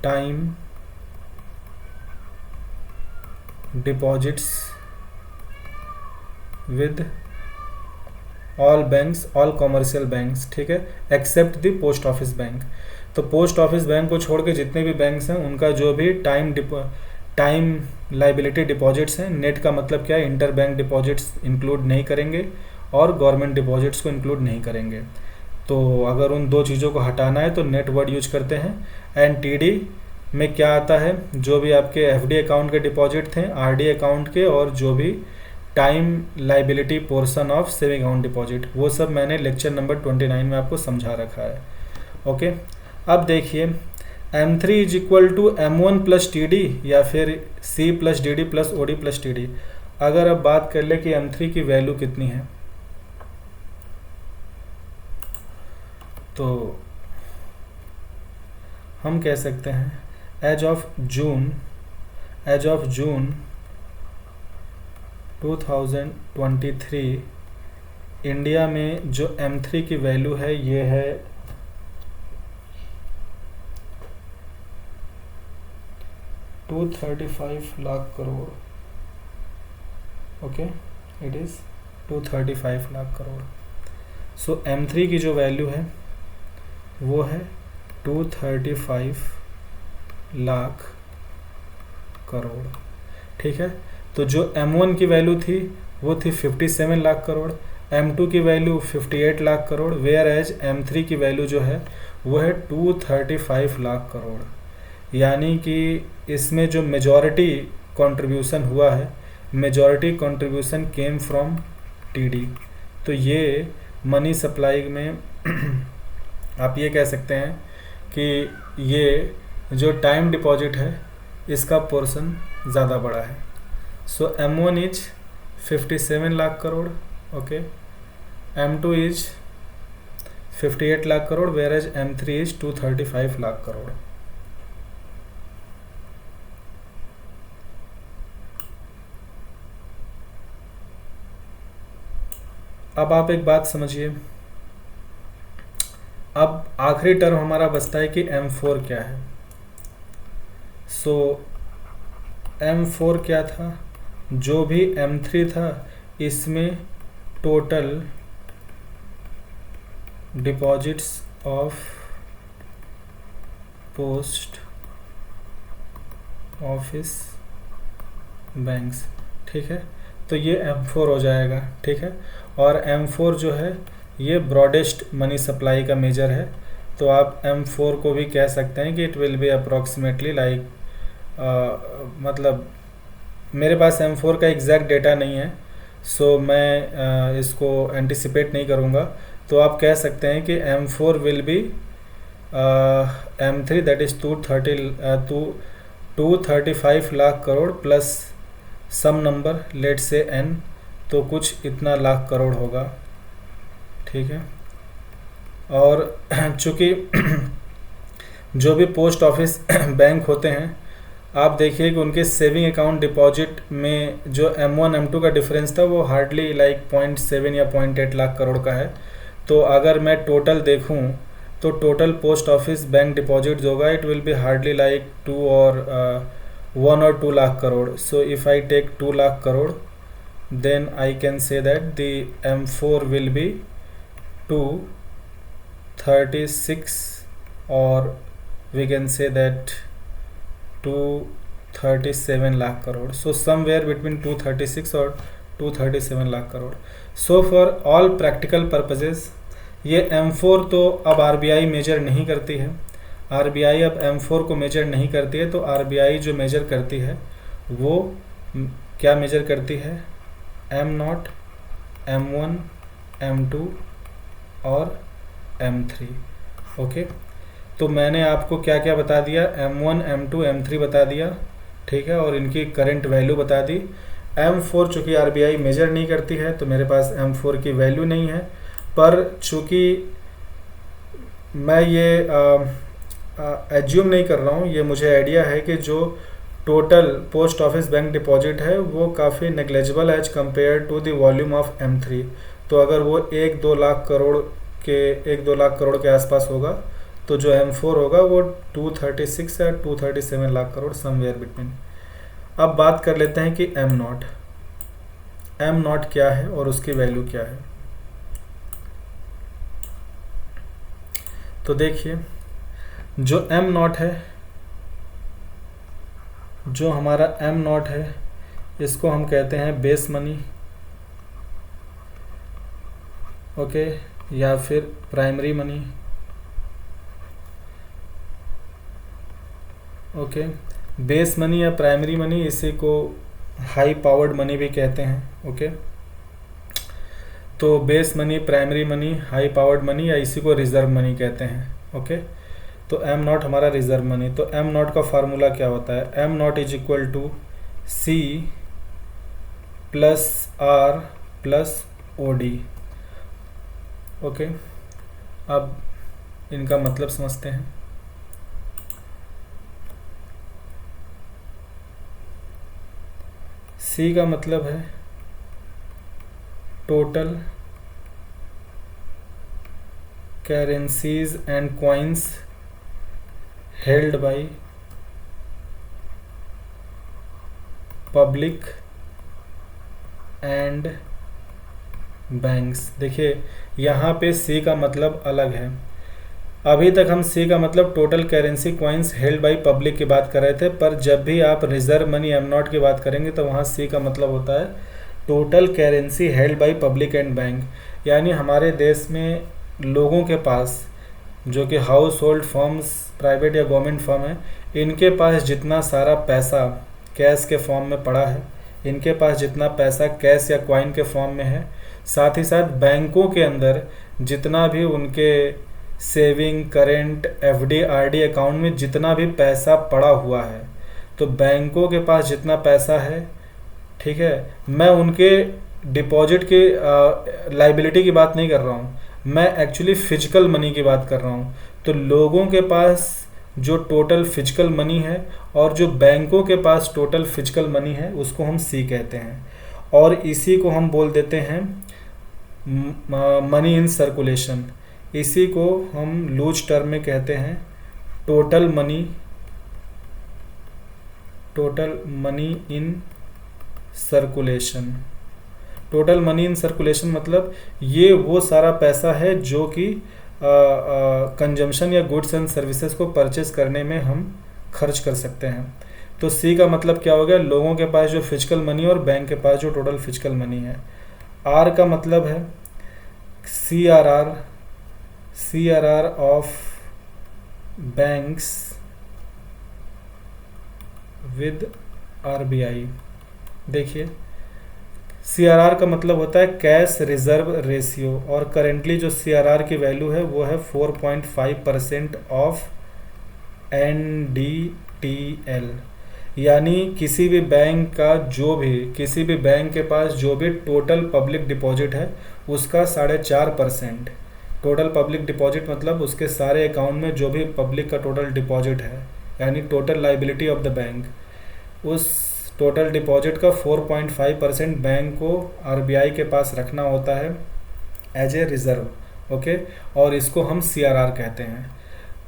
time deposits with all banks, all commercial banks, ठीक है, except the post office bank. तो पोस्ट ऑफिस बैंक को छोड़ के जितने भी बैंक्स हैं उनका जो भी टाइम लाइबिलिटी डिपॉजिट्स हैं, नेट का मतलब क्या है, इंटर बैंक डिपॉजिट्स इंक्लूड नहीं करेंगे और गवर्नमेंट डिपॉजिट्स को इंक्लूड नहीं करेंगे। तो अगर उन दो चीज़ों को हटाना है तो नेट वर्ड यूज करते हैं। एंड TD में क्या आता है, जो भी आपके FD अकाउंट के डिपॉजिट थे, RD अकाउंट के, और जो भी time liability portion of saving account deposit, वो सब मैंने लेक्चर नंबर 29 में आपको समझा रखा है। ओके, अब देखिए M3 is equal to M1 plus TD या फिर C plus DD plus OD plus TD। अगर अब बात कर ले कि M3 की वैल्यू कितनी है, तो हम कह सकते हैं एज ऑफ जून 2023 इंडिया में जो M3 की वैल्यू है ये है 235 lakh crore. Okay, it is 235 lakh crore. So M3 की जो वैल्यू है वो है 235 लाख करोड़। ठीक है, तो जो M1 की वैल्यू थी वो थी 57 लाख करोड़, M2 की value 58 lakh crore, where as M3 की वैल्यू जो है वो है 235 लाख करोड़। यानी कि इसमें जो मेजॉरिटी कंट्रीब्यूशन हुआ है, majority contribution came from TD। तो ये मनी सप्लाई में आप ये कह सकते हैं कि ये जो टाइम डिपॉजिट है इसका पोर्शन ज़्यादा बड़ा है। So M1 is 57 lakh crore, okay, M2 is 58 lakh crore, where as M3 is 235 lakh crore. अब आप एक बात समझिए, अब आखिरी टर्म हमारा बचता है कि M4 क्या है। सो M4 क्या था, जो भी M3 था इसमें total deposits of post office banks, ठीक है, तो ये M4 हो जाएगा। ठीक है, और M4 जो है ये ब्रॉडेस्ट मनी सप्लाई का मेजर है, तो आप M4 को भी कह सकते हैं कि it will B approximately like मतलब मेरे पास M4 का एग्जैक्ट डेटा नहीं है, सो मैं इसको एंटिसिपेट नहीं करूँगा। तो आप कह सकते हैं कि M4 will be M3 that is 235 lakh crore plus some number let say n, तो कुछ इतना लाख करोड़ होगा। ठीक है। और चूँकि जो भी पोस्ट ऑफिस बैंक होते हैं, आप देखिए कि उनके सेविंग अकाउंट डिपॉजिट में जो M1 M2 का डिफरेंस था वो हार्डली लाइक 0.7 या 0.8 लाख करोड़ का है। तो अगर मैं टोटल देखूं तो total post office bank deposits होगा, it will be hardly like 1 और 2 lakh crore. So if I take 2 lakh crore then I can say that the M4 will be 236 or we can say that 237 lakh crore. So somewhere between 236 और 237 lakh crore. So for all practical purposes ये M4 तो अब RBI major नहीं करती है, RBI अब M4 को major नहीं करती है। तो RBI जो मेजर करती है वो क्या मेजर करती है? M0, M1, M2 और M3। ओके, तो मैंने आपको क्या क्या बता दिया? M1, M2, M3 बता दिया, ठीक है, और इनकी करंट वैल्यू बता दी। M4 चूँकि RBI मेजर नहीं करती है तो मेरे पास M4 की वैल्यू नहीं है, पर चूँकि मैं ये एज्यूम नहीं कर रहा हूँ, ये मुझे आइडिया है कि जो total post office bank deposit है वो काफ़ी negligible as compare to the volume of M3। तो अगर वो 1-2 लाख करोड़ के आसपास होगा तो जो M4 होगा वो 236 या 237 लाख करोड़, समवेयर बिटवीन। अब बात कर लेते हैं कि M0 क्या है और उसकी वैल्यू क्या है। तो देखिए, जो M0 है, जो हमारा M0 है, इसको हम कहते हैं बेस मनी, ओके, या फिर primary money, okay. Base money या प्राइमरी मनी, इसी को हाई पावर्ड मनी भी कहते हैं, ओके। तो base money, primary money, high powered money, या इसी को रिजर्व मनी कहते हैं, ओके। तो M0 हमारा रिजर्व मनी। तो M0 का फार्मूला क्या होता है? M0 is equal to C plus R plus OD, okay. अब इनका मतलब समझते हैं। C का मतलब है total currencies and coins held by public and banks। देखिए यहाँ पे C का मतलब अलग है। अभी तक हम C का मतलब total currency coins held by public की बात कर रहे थे, पर जब भी आप रिजर्व मनी M0 की बात करेंगे तो वहाँ C का मतलब होता है total currency held by public and bank. यानी हमारे देश में लोगों के पास, जो कि हाउस होल्ड फर्म्स, प्राइवेट या गवर्नमेंट फर्म है, इनके पास जितना सारा पैसा कैश के फॉर्म में पड़ा है, इनके पास जितना पैसा कैश या कॉइन के फॉर्म में है, साथ ही साथ बैंकों के अंदर जितना भी उनके saving, current, FD, RD account में जितना भी पैसा पड़ा हुआ है, तो बैंकों के पास जितना पैसा है, ठीक है, मैं उनके डिपॉजिट की लाइबिलिटी की बात नहीं कर रहा हूँ, मैं एक्चुअली फिजिकल मनी की बात कर रहा हूँ। तो लोगों के पास जो टोटल फिजिकल मनी है और जो बैंकों के पास टोटल फिजिकल मनी है, उसको हम C कहते हैं, और इसी को हम बोल देते हैं मनी इन सर्कुलेशन। इसी को हम लूज टर्म में कहते हैं total money in circulation. Total money in circulation मतलब ये वो सारा पैसा है जो कि कंजम्पशन या गुड्स एंड सर्विसेज को परचेज करने में हम खर्च कर सकते हैं। तो C का मतलब क्या हो गया? लोगों के पास जो फिजिकल मनी और बैंक के पास जो टोटल फिजिकल मनी है। R का मतलब है CRR of banks with RBI. देखिए सीआरआर का मतलब होता है कैश रिजर्व रेशियो, और करेंटली जो सीआरआर की वैल्यू है वो है 4.5% ऑफ एनडीटीएल। यानी किसी भी बैंक के पास जो भी टोटल पब्लिक डिपॉजिट है उसका 4.5%। टोटल पब्लिक डिपॉजिट मतलब उसके सारे अकाउंट में जो भी पब्लिक का टोटल डिपॉजिट है, यानी total liability of the bank, उस टोटल डिपॉजिट का 4.5% बैंक को आरबीआई के पास रखना होता है एज ए रिजर्व। ओके, और इसको हम सीआरआर कहते हैं।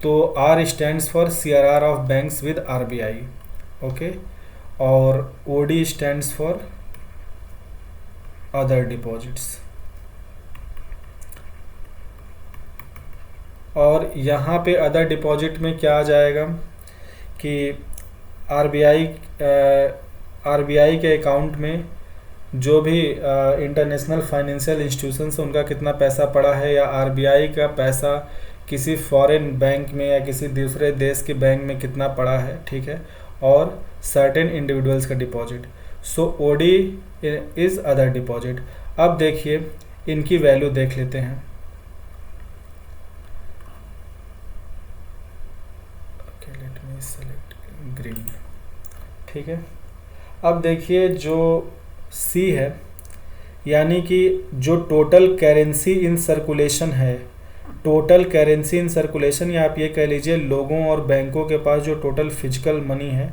तो R stands for CRR of banks with RBI. Okay, और OD stands for other deposits. और यहाँ पे अदर डिपॉजिट में क्या आ जाएगा कि आरबीआई के अकाउंट में जो भी इंटरनेशनल फाइनेंशियल इंस्टीट्यूशंस उनका कितना पैसा पड़ा है, या आरबीआई का पैसा किसी फॉरेन बैंक में या किसी दूसरे देश के बैंक में कितना पड़ा है, ठीक है, और सर्टेन इंडिविजुअल्स का deposit. So OD is other deposit. अब देखिए इनकी वैल्यू देख लेते हैं। Okay, let me select green, ठीक है। अब देखिए जो सी है, यानी कि जो टोटल करेंसी इन सर्कुलेशन है, टोटल करेंसी इन सर्कुलेशन, या आप ये कह लीजिए लोगों और बैंकों के पास जो टोटल फिजिकल मनी है,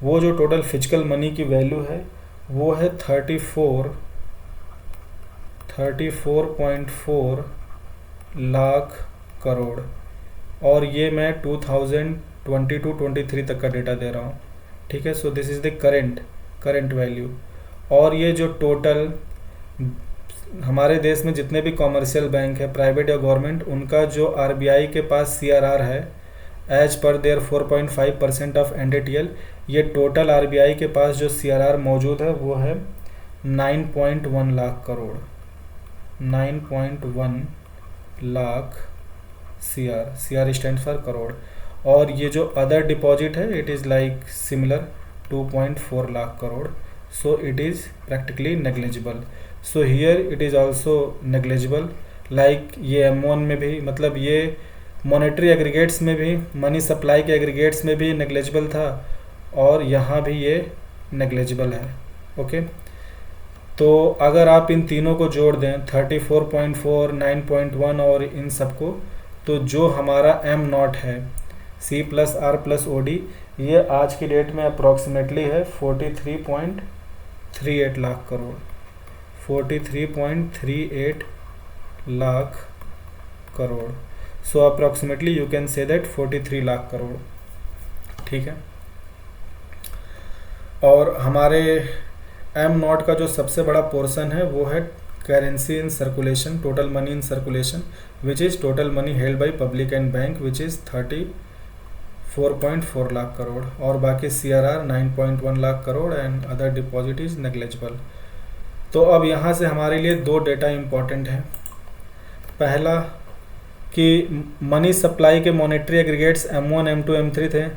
वो जो टोटल फिजिकल मनी की वैल्यू है वो है 34.4 लाख करोड़। और ये मैं 2022-23 तक का डेटा दे रहा हूँ, ठीक है। So this is the current value. और ये जो टोटल हमारे देश में जितने भी कॉमर्शियल बैंक है, प्राइवेट या गवर्नमेंट, उनका जो आरबीआई के पास सीआरआर है as per their 4.5% of NDTL, ये टोटल आरबीआई के पास जो सीआरआर मौजूद है वो है 9.1 lakh crore. 9.1 lakh CR stand for crore. और ये जो अदर डिपॉजिट है it is like similar 2.4 lakh crore. So it is practically negligible. So here it is also negligible, like ये M1 में भी, मतलब ये मॉनेटरी एग्रीगेट्स में भी, मनी सप्लाई के एग्रीगेट्स में भी नेग्लिजिबल था, और यहाँ भी ये नेग्लिजिबल है। ओके, तो अगर आप इन तीनों को जोड़ दें 34.4, 9.1 और इन सबको, तो जो हमारा M0 है C+R+OD, ये आज की डेट में अप्रॉक्सीमेटली है 43.38 lakh crore. 43.38 lakh crore. So approximately you can say that 43 lakh crore, ठीक है। और हमारे M0 का जो सबसे बड़ा पोर्शन है वो है currency in circulation, total money in circulation, which is total money held by public and bank, which is 34.4 lakh crore. और बाकी CRR 9.1 lakh crore and other deposit is negligible. तो अब यहाँ से हमारे लिए दो डेटा इम्पॉर्टेंट हैं। पहला कि मनी सप्लाई के monetary aggregates M1, M2, M3 थे।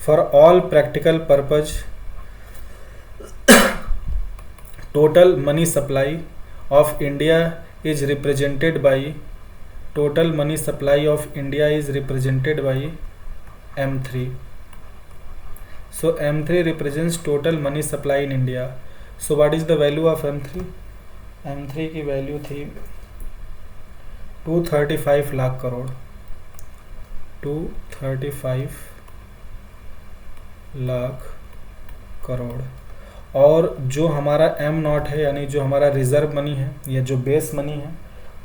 For all practical purpose total money supply of India is represented by M3. So M3 represents total money supply in India. So what is the value of M3? M3 की value थी 235 लाख करोड़। 235 लाख करोड़। और जो हमारा M0 है, यानी जो हमारा reserve money है या जो बेस मनी है,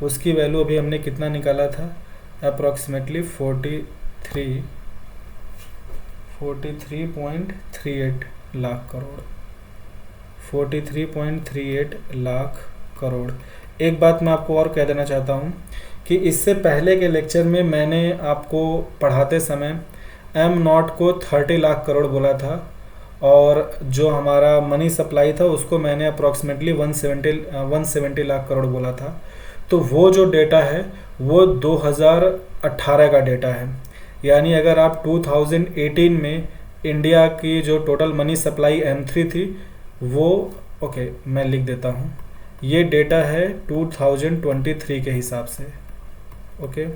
उसकी वैल्यू अभी हमने कितना निकाला था, अप्रॉक्सीमेटली 43.38 लाख करोड़। 43.38 लाख करोड़। एक बात मैं आपको और कह देना चाहता हूँ कि इससे पहले के लेक्चर में मैंने आपको पढ़ाते समय M0 को 30 लाख करोड़ बोला था, और जो हमारा मनी सप्लाई था उसको मैंने अप्रॉक्सीमेटली 170 लाख करोड़ बोला था। तो वो जो डेटा है वो 2018 का डेटा है। यानी अगर आप 2018 में इंडिया की जो टोटल मनी सप्लाई M3 थी वो, ओके मैं लिख देता हूँ, ये डेटा है 2023 के हिसाब से, ओके।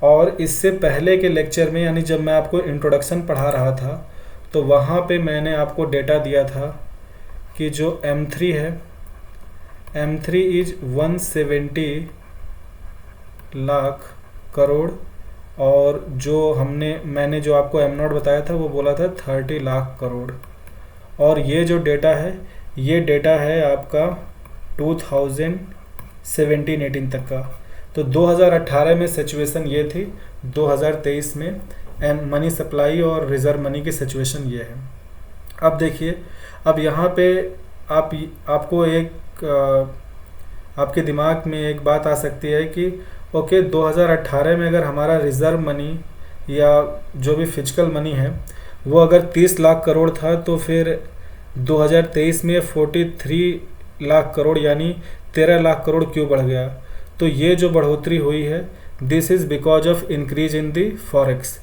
और इससे पहले के लेक्चर में, यानी जब मैं आपको इंट्रोडक्शन पढ़ा रहा था, तो वहाँ पे मैंने आपको डेटा दिया था कि जो M3 है, M3 इज 170 लाख करोड़, और जो मैंने जो आपको M0 बताया था वो बोला था 30 लाख करोड़। और ये जो डेटा है, ये डेटा है आपका 2017-18 तक का। तो 2018 में सिचुएशन ये थी, 2023 में मनी सप्लाई और रिज़र्व मनी की सिचुएशन ये है। अब देखिए, अब यहाँ पे आपको आपके दिमाग में एक बात आ सकती है कि ओके 2018 में अगर हमारा रिज़र्व मनी या जो भी फिजिकल मनी है वो अगर 30 लाख करोड़ था, तो फिर 2023 में 43 लाख करोड़ यानी 13 लाख करोड़ क्यों बढ़ गया? तो ये जो बढ़ोतरी हुई है, this is because of increase in the forex.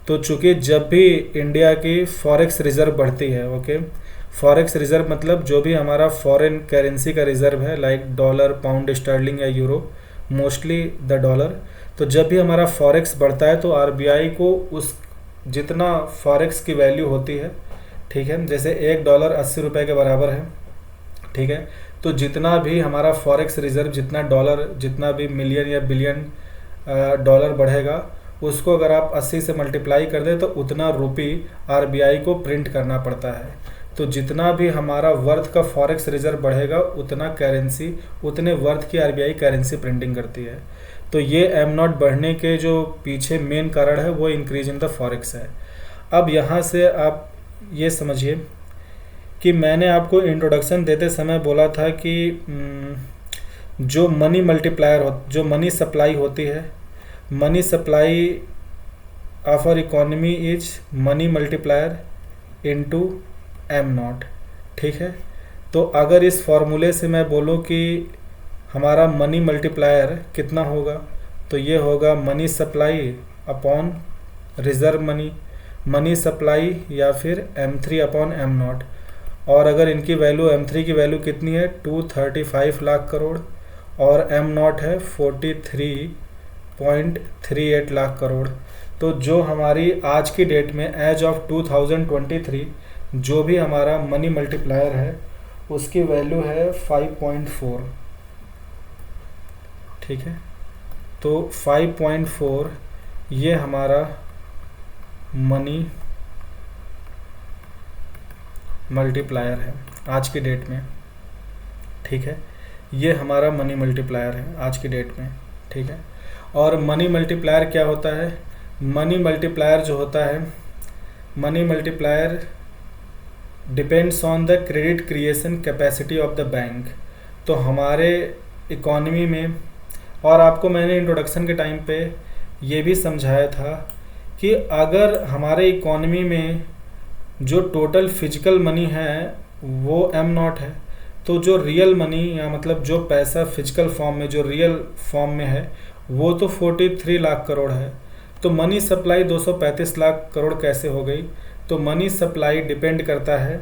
तो चूँकि जब भी इंडिया की फॉरेक्स रिज़र्व बढ़ती है, ओके, फॉरेक्स रिज़र्व मतलब जो भी हमारा फॉरेन करेंसी का रिज़र्व है, लाइक डॉलर, पाउंड स्टर्लिंग या यूरो, मोस्टली द डॉलर। तो जब भी हमारा फॉरेक्स बढ़ता है तो आरबीआई को उस जितना फॉरेक्स की वैल्यू होती है, ठीक है, जैसे $1 80 रुपये के बराबर है, ठीक है, तो जितना भी हमारा फॉरेक्स रिज़र्व, जितना डॉलर, जितना भी मिलियन या बिलियन डॉलर बढ़ेगा, उसको अगर आप 80 से मल्टीप्लाई कर दें तो उतना रुपी आरबीआई को प्रिंट करना पड़ता है। तो जितना भी हमारा वर्थ का फॉरेक्स रिज़र्व बढ़ेगा, उतना करेंसी, उतने वर्थ की आरबीआई करेंसी प्रिंटिंग करती है। तो ये M0 बढ़ने के जो पीछे मेन कारण है वो इंक्रीज इन द फॉरेक्स है। अब यहाँ से आप ये समझिए कि मैंने आपको इंट्रोडक्शन देते समय बोला था कि जो मनी मल्टीप्लायर जो मनी सप्लाई होती है, money supply of our economy is money multiplier into M0, ठीक है। तो अगर इस फॉर्मूले से मैं बोलूँ कि हमारा मनी मल्टीप्लायर कितना होगा, तो ये होगा money supply upon reserve money, money supply या फिर M3 अपॉन M0। और अगर इनकी वैल्यू, M3 की वैल्यू कितनी है 235 लाख करोड़ और M0 है 43.38 लाख करोड़। तो जो हमारी आज की डेट में एज ऑफ 2023 जो भी हमारा मनी मल्टीप्लायर है उसकी वैल्यू है 5.4, ठीक है। तो 5.4 ये हमारा मनी मल्टीप्लायर है आज की डेट में, ठीक है। ये हमारा मनी मल्टीप्लायर है आज की डेट में, ठीक है। और मनी मल्टीप्लायर क्या होता है? मनी मल्टीप्लायर जो होता है, money multiplier depends on the credit creation capacity of the bank. तो हमारे इकॉनमी में, और आपको मैंने इंट्रोडक्शन के टाइम पे ये भी समझाया था कि अगर हमारे इकॉनमी में जो टोटल फिजिकल मनी है वो M0 है, तो जो रियल मनी या मतलब जो पैसा फिजिकल फॉर्म में, जो रियल फॉर्म में है, वो तो 43 लाख करोड़ है। तो मनी सप्लाई 235 लाख करोड़ कैसे हो गई? तो मनी सप्लाई डिपेंड करता है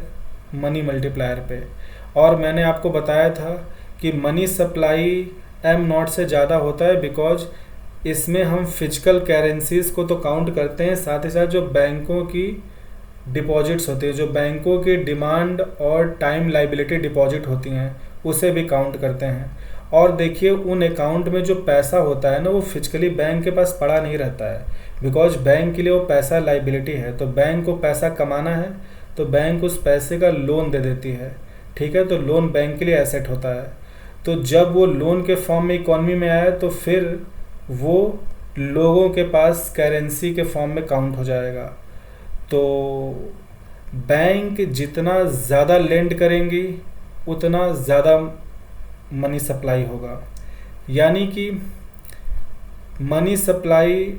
मनी मल्टीप्लायर पे। और मैंने आपको बताया था कि मनी सप्लाई M0 से ज़्यादा होता है बिकॉज इसमें हम फिजिकल करेंसीज़ को तो काउंट करते हैं, साथ ही साथ जो बैंकों की डिपॉजिट्स होती है, जो बैंकों की डिमांड और टाइम लाइबिलिटी डिपॉजिट होती हैं, उसे भी काउंट करते हैं। और देखिए उन अकाउंट में जो पैसा होता है ना, वो फिजिकली बैंक के पास पड़ा नहीं रहता है, बिकॉज बैंक के लिए वो पैसा लाइबिलिटी है। तो बैंक को पैसा कमाना है तो बैंक उस पैसे का लोन दे देती है, ठीक है। तो लोन बैंक के लिए एसेट होता है। तो जब वो लोन के फॉर्म में इकॉनमी में आया तो फिर वो लोगों के पास करेंसी के फॉर्म में काउंट हो जाएगा। तो बैंक जितना ज़्यादा लेंड करेंगी उतना ज़्यादा मनी सप्लाई होगा। यानी कि मनी सप्लाई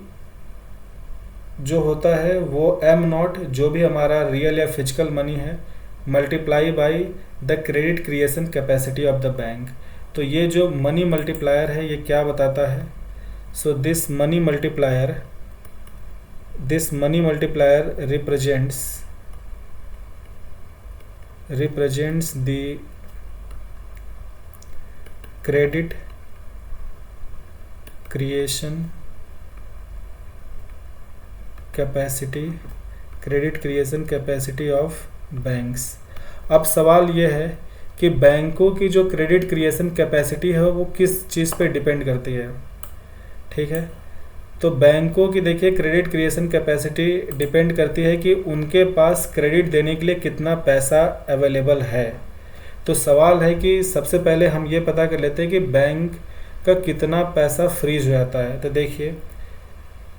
जो होता है वो M0 जो भी हमारा रियल या फिजिकल मनी है multiply by the credit creation capacity of the bank. तो ये जो मनी मल्टीप्लायर है ये क्या बताता है? So this money multiplier this money multiplier represents the credit creation capacity of banks। अब सवाल ये है कि बैंकों की जो क्रेडिट क्रिएशन कैपेसिटी है वो किस चीज़ पे डिपेंड करती है। ठीक है, तो बैंकों की देखिए क्रेडिट क्रिएशन कैपेसिटी डिपेंड करती है कि उनके पास क्रेडिट देने के लिए कितना पैसा अवेलेबल है। तो सवाल है कि सबसे पहले हम ये पता कर लेते हैं कि बैंक का कितना पैसा फ्रीज हो जाता है। तो देखिए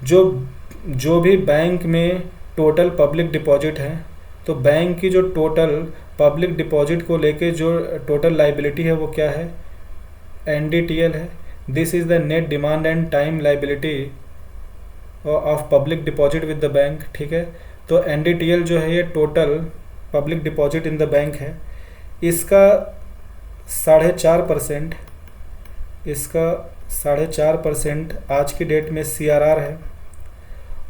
जो भी बैंक में टोटल पब्लिक डिपॉजिट है, तो बैंक की जो टोटल पब्लिक डिपॉजिट को लेके जो टोटल लाइबिलिटी है वो क्या है, NDTL है। This is the net demand and time liability of public deposit with the bank. ठीक है, तो NDTL जो है ये total public deposit in the bank है। इसका 4.5% आज की डेट में CRR है,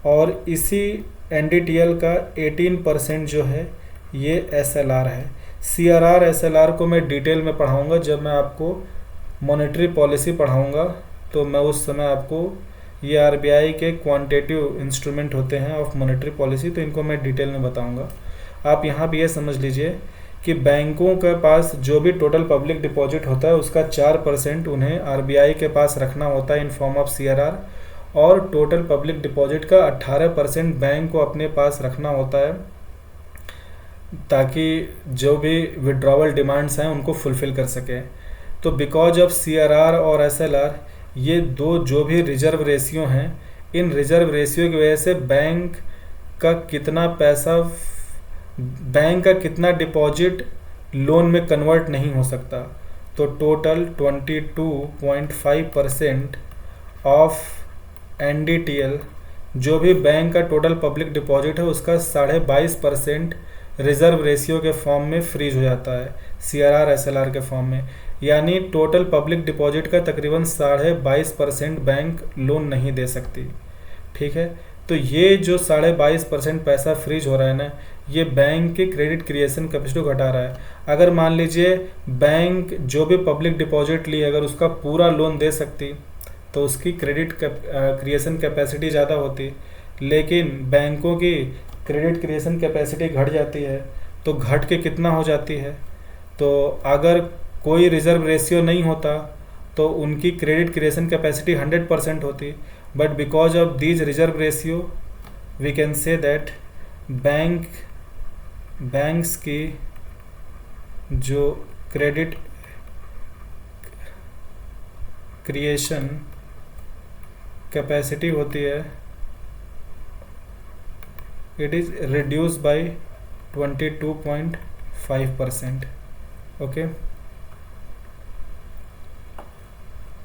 और इसी NDTL का 18% जो है ये SLR है। CRR SLR को मैं डिटेल में पढ़ाऊँगा जब मैं आपको मॉनेटरी पॉलिसी पढ़ाऊँगा, तो मैं उस समय आपको ये RBI के क्वांटिटेटिव इंस्ट्रूमेंट होते हैं ऑफ मॉनेटरी पॉलिसी, तो इनको मैं डिटेल में बताऊँगा। आप यहाँ भी ये समझ लीजिए कि बैंकों के पास जो भी टोटल पब्लिक डिपॉजिट होता है उसका 4% उन्हें RBI के पास रखना होता है इन फॉर्म ऑफ CRR, और टोटल पब्लिक डिपॉजिट का 18% बैंक को अपने पास रखना होता है ताकि जो भी विड्रॉवल डिमांड्स हैं उनको फुलफ़िल कर सके। तो बिकॉज ऑफ CRR और SLR ये दो जो भी रिजर्व रेशियो हैं, इन रिजर्व रेशियो की वजह से बैंक का कितना डिपॉजिट लोन में कन्वर्ट नहीं हो सकता। तो टोटल 22.5% ऑफ NDTL जो भी बैंक का टोटल पब्लिक डिपॉजिट है उसका 22.5% रिजर्व रेशियो के फॉर्म में फ्रीज हो जाता है, CRR SLR के फॉर्म में। यानी टोटल पब्लिक डिपॉजिट का तकरीबन 22.5% बैंक लोन नहीं दे सकती। ठीक है, तो ये जो 22.5% पैसा फ्रीज हो रहा है ना, ये बैंक की क्रेडिट क्रिएशन कैपेसिटी को घटा रहा है। अगर मान लीजिए बैंक जो भी पब्लिक डिपॉजिट ली अगर उसका पूरा लोन दे सकती तो उसकी क्रेडिट क्रिएशन कैपेसिटी ज़्यादा होती, लेकिन बैंकों की क्रेडिट क्रिएशन कैपेसिटी घट जाती है। तो घट के कितना हो जाती है, तो अगर कोई रिजर्व रेशियो नहीं होता तो उनकी क्रेडिट क्रिएशन कैपेसिटी 100% होती, but because of these reserve ratio we can say that banks की जो क्रेडिट क्रिएशन कैपेसिटी होती है it is reduce by 22.5%। Okay,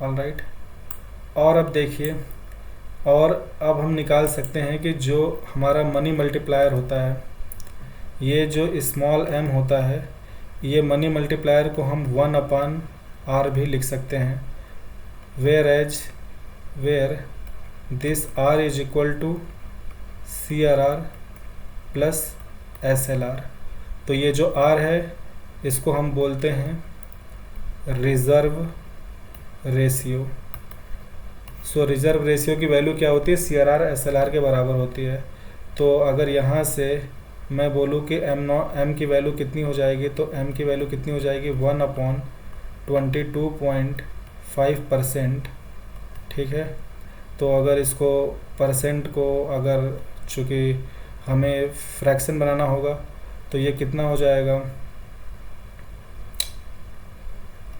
all right. और अब देखिए, और अब हम निकाल सकते हैं कि जो हमारा मनी मल्टीप्लायर होता है, ये जो स्मॉल m होता है, ये मनी मल्टीप्लायर को हम 1/r भी लिख सकते हैं, where this r is equal to CRR plus SLR। तो ये जो r है इसको हम बोलते हैं रिजर्व रेशियो। सो रिजर्व रेशियो की वैल्यू क्या होती है, CRR SLR के बराबर होती है। तो अगर यहाँ से मैं बोलूँ कि m की वैल्यू कितनी हो जाएगी, तो m की वैल्यू कितनी हो जाएगी 1/22.5%। ठीक है, तो अगर इसको परसेंट को अगर चूँकि हमें फ्रैक्शन बनाना होगा तो ये कितना हो जाएगा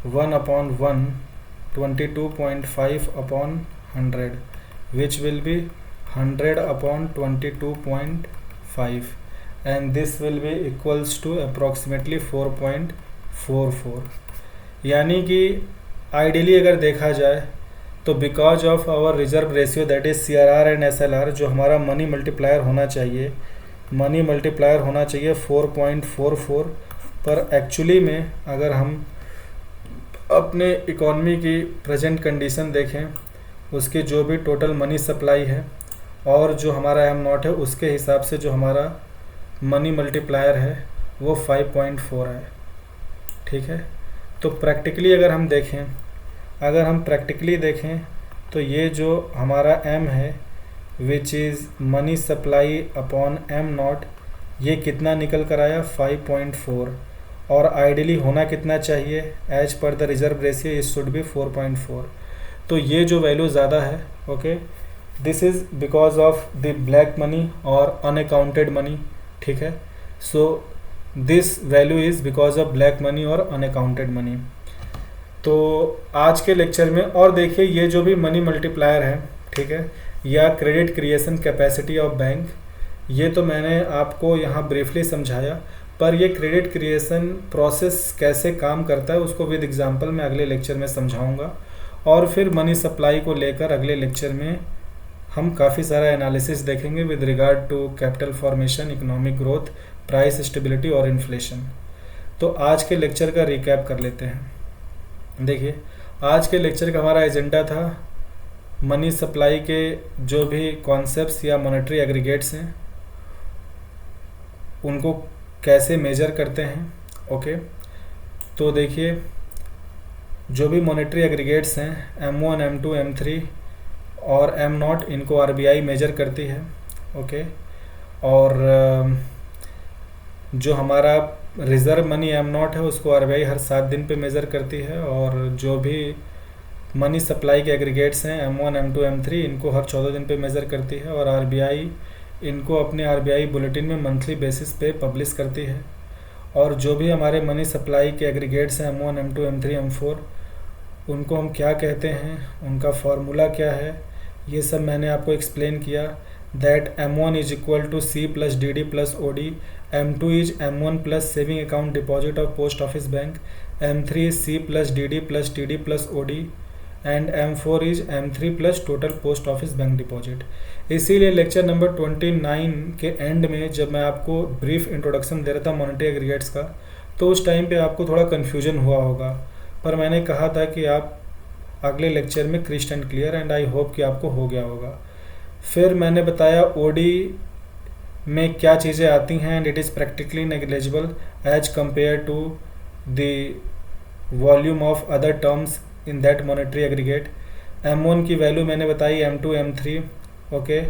1/1 22.5/100 which will be 100/22.5 and this will be equals to approximately 4.44। यानी कि आइडियली अगर देखा जाए तो because of our reserve ratio that is CRR and SLR जो हमारा मनी मल्टीप्लायर होना चाहिए 4.44, पर एक्चुअली में अगर हम अपने इकॉनमी की प्रेजेंट कंडीशन देखें, उसकी जो भी टोटल मनी सप्लाई है और जो हमारा एम नॉट है उसके हिसाब से जो हमारा मनी मल्टीप्लायर है वो 5.4 है। ठीक है, तो प्रैक्टिकली अगर हम प्रैक्टिकली देखें तो ये जो हमारा एम है which is money supply upon am not, ये कितना निकल कर आया 5.4, और आइडियली होना कितना चाहिए as per the reserve ratio is should be 4.4। तो ये जो वैल्यू ज़्यादा है, okay, this is because of the black money और अनअकाउंटेड मनी। ठीक है, so this value is because of black money और अनअकाउंटेड मनी। तो आज के लेक्चर में और देखिए ये जो भी मनी मल्टीप्लायर है, ठीक है, या credit creation capacity of bank, ये तो मैंने आपको यहाँ ब्रीफली समझाया, पर ये क्रेडिट क्रिएशन प्रोसेस कैसे काम करता है उसको विद एग्जांपल मैं अगले लेक्चर में समझाऊंगा। और फिर मनी सप्लाई को लेकर अगले लेक्चर में हम काफ़ी सारा एनालिसिस देखेंगे with regard to capital formation, economic growth, price stability और इन्फ्लेशन। तो आज के लेक्चर का रिकैप कर लेते हैं। देखिए, आज के लेक्चर का हमारा एजेंडा था मनी सप्लाई के जो भी कॉन्सेप्ट्स या मॉनेटरी एग्रीगेट्स हैं उनको कैसे मेजर करते हैं। ओके, तो देखिए जो भी मॉनेटरी एग्रीगेट्स हैं M1, M2, M3 और M0, इनको RBI मेजर करती है। ओके, और जो हमारा रिज़र्व मनी M0 है उसको RBI हर 7 दिन पे मेज़र करती है, और जो भी मनी सप्लाई के एग्रीगेट्स हैं M1, M2, M3 इनको हर 14 दिन पे मेज़र करती है, और RBI इनको अपने RBI बुलेटिन में मंथली बेसिस पे पब्लिश करती है। और जो भी हमारे मनी सप्लाई के एग्रीगेट्स हैं M1, M2, M3, M4 उनको हम क्या कहते हैं, उनका फार्मूला क्या है, ये सब मैंने आपको एक्सप्लेन किया। That M1 is equal to C plus DD plus OD, M2 is M1 plus saving account deposit of post office bank, M3 is C plus DD plus TD plus OD and M4 is M3 plus total post office bank deposit. इसीलिए lecture number 29 के and में जब मैं आपको brief introduction दे रहा था monetary aggregates का, तो उस टाइम पे आपको थोड़ा कन्फ्यूजन हुआ होगा, पर मैंने कहा था कि आप अगले लेक्चर में crystal clear, and I hope कि आपको हो गया होगा। फिर मैंने बताया ओडी में क्या चीज़ें आती हैं, and it is practically negligible as compare to the volume of other terms in that monetary aggregate. M1 की वैल्यू मैंने बताई M2, M3। ओके,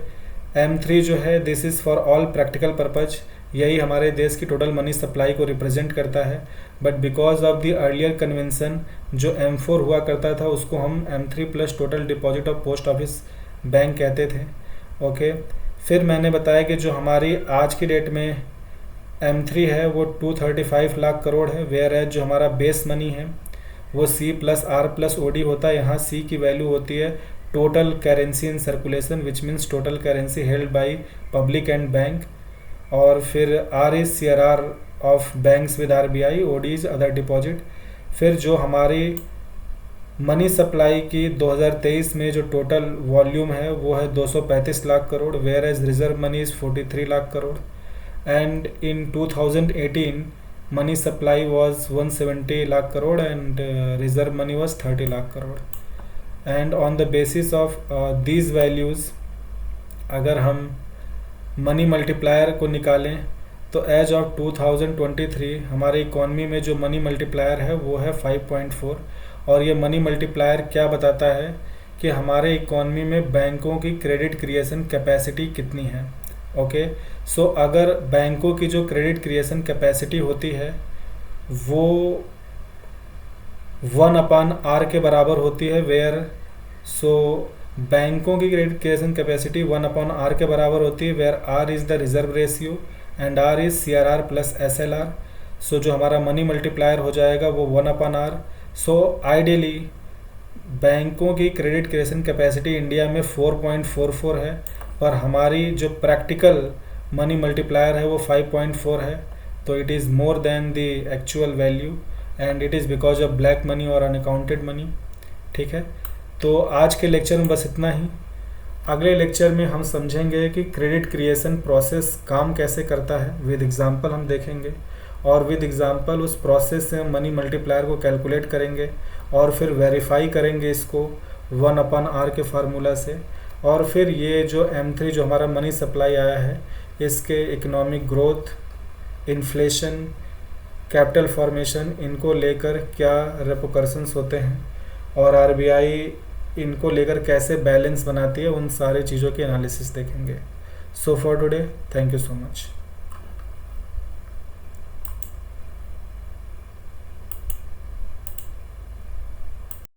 M3 जो है this is for all practical purpose, यही हमारे देश की टोटल मनी सप्लाई को रिप्रेजेंट करता है। But because of the earlier convention जो M4 हुआ करता था उसको हम M3 plus total deposit of post office bank कहते थे। ओके, फिर मैंने बताया कि जो हमारी आज की डेट में M3 है वो 235 लाख करोड़ है, वेयर एज जो हमारा बेस मनी है वो C plus R plus OD होता है। यहाँ C की वैल्यू होती है total currency in circulation which means total currency held by public and bank, और फिर R is CRR of banks with RBI, OD is other deposit. फिर जो हमारी मनी सप्लाई की 2023 में जो टोटल वॉल्यूम है वो है 235 lakh crore, where as reserve money is 43 lakh crore, and in 2018 money supply was 170 lakh crore and reserve money was 30 lakh crore. And on the basis of these values अगर हम मनी मल्टीप्लायर को निकालें तो एज ऑफ 2023 हमारे इकॉनमी में जो मनी मल्टीप्लायर है वो है 5.4, और ये मनी मल्टीप्लायर क्या बताता है कि हमारे इकॉनमी में बैंकों की क्रेडिट क्रिएशन कैपेसिटी कितनी है। ओके, सो अगर बैंकों की जो क्रेडिट क्रिएशन कैपेसिटी होती है वो 1/R के बराबर होती है, वेयर बैंकों की क्रेडिट क्रिएशन कैपेसिटी 1/R के बराबर होती है, where R is the reserve ratio and R is CRR plus SLR। So जो हमारा मनी मल्टीप्लायर हो जाएगा वो 1/R। सो आइडियली बैंकों की क्रेडिट क्रिएशन कैपेसिटी इंडिया में 4.44 है, और हमारी जो प्रैक्टिकल मनी मल्टीप्लायर है वो 5.4 है। तो it is more than the actual value, and it is because of black money और अनअकाउंटेड मनी। ठीक है, तो आज के लेक्चर में बस इतना ही। अगले लेक्चर में हम समझेंगे कि क्रेडिट क्रिएशन प्रोसेस काम कैसे करता है, विद एग्जांपल हम देखेंगे, और विद एग्जांपल उस प्रोसेस से मनी मल्टीप्लायर को कैलकुलेट करेंगे और फिर वेरीफाई करेंगे इसको 1/R के फार्मूला से। और फिर ये जो M3 जो हमारा मनी सप्लाई आया है, इसके economic growth, inflation, capital formation, इनको लेकर क्या रेपरकशंस होते हैं और आरबीआई इनको लेकर कैसे बैलेंस बनाती है, उन सारे चीज़ों के एनालिसिस देखेंगे। So for today, thank you so much.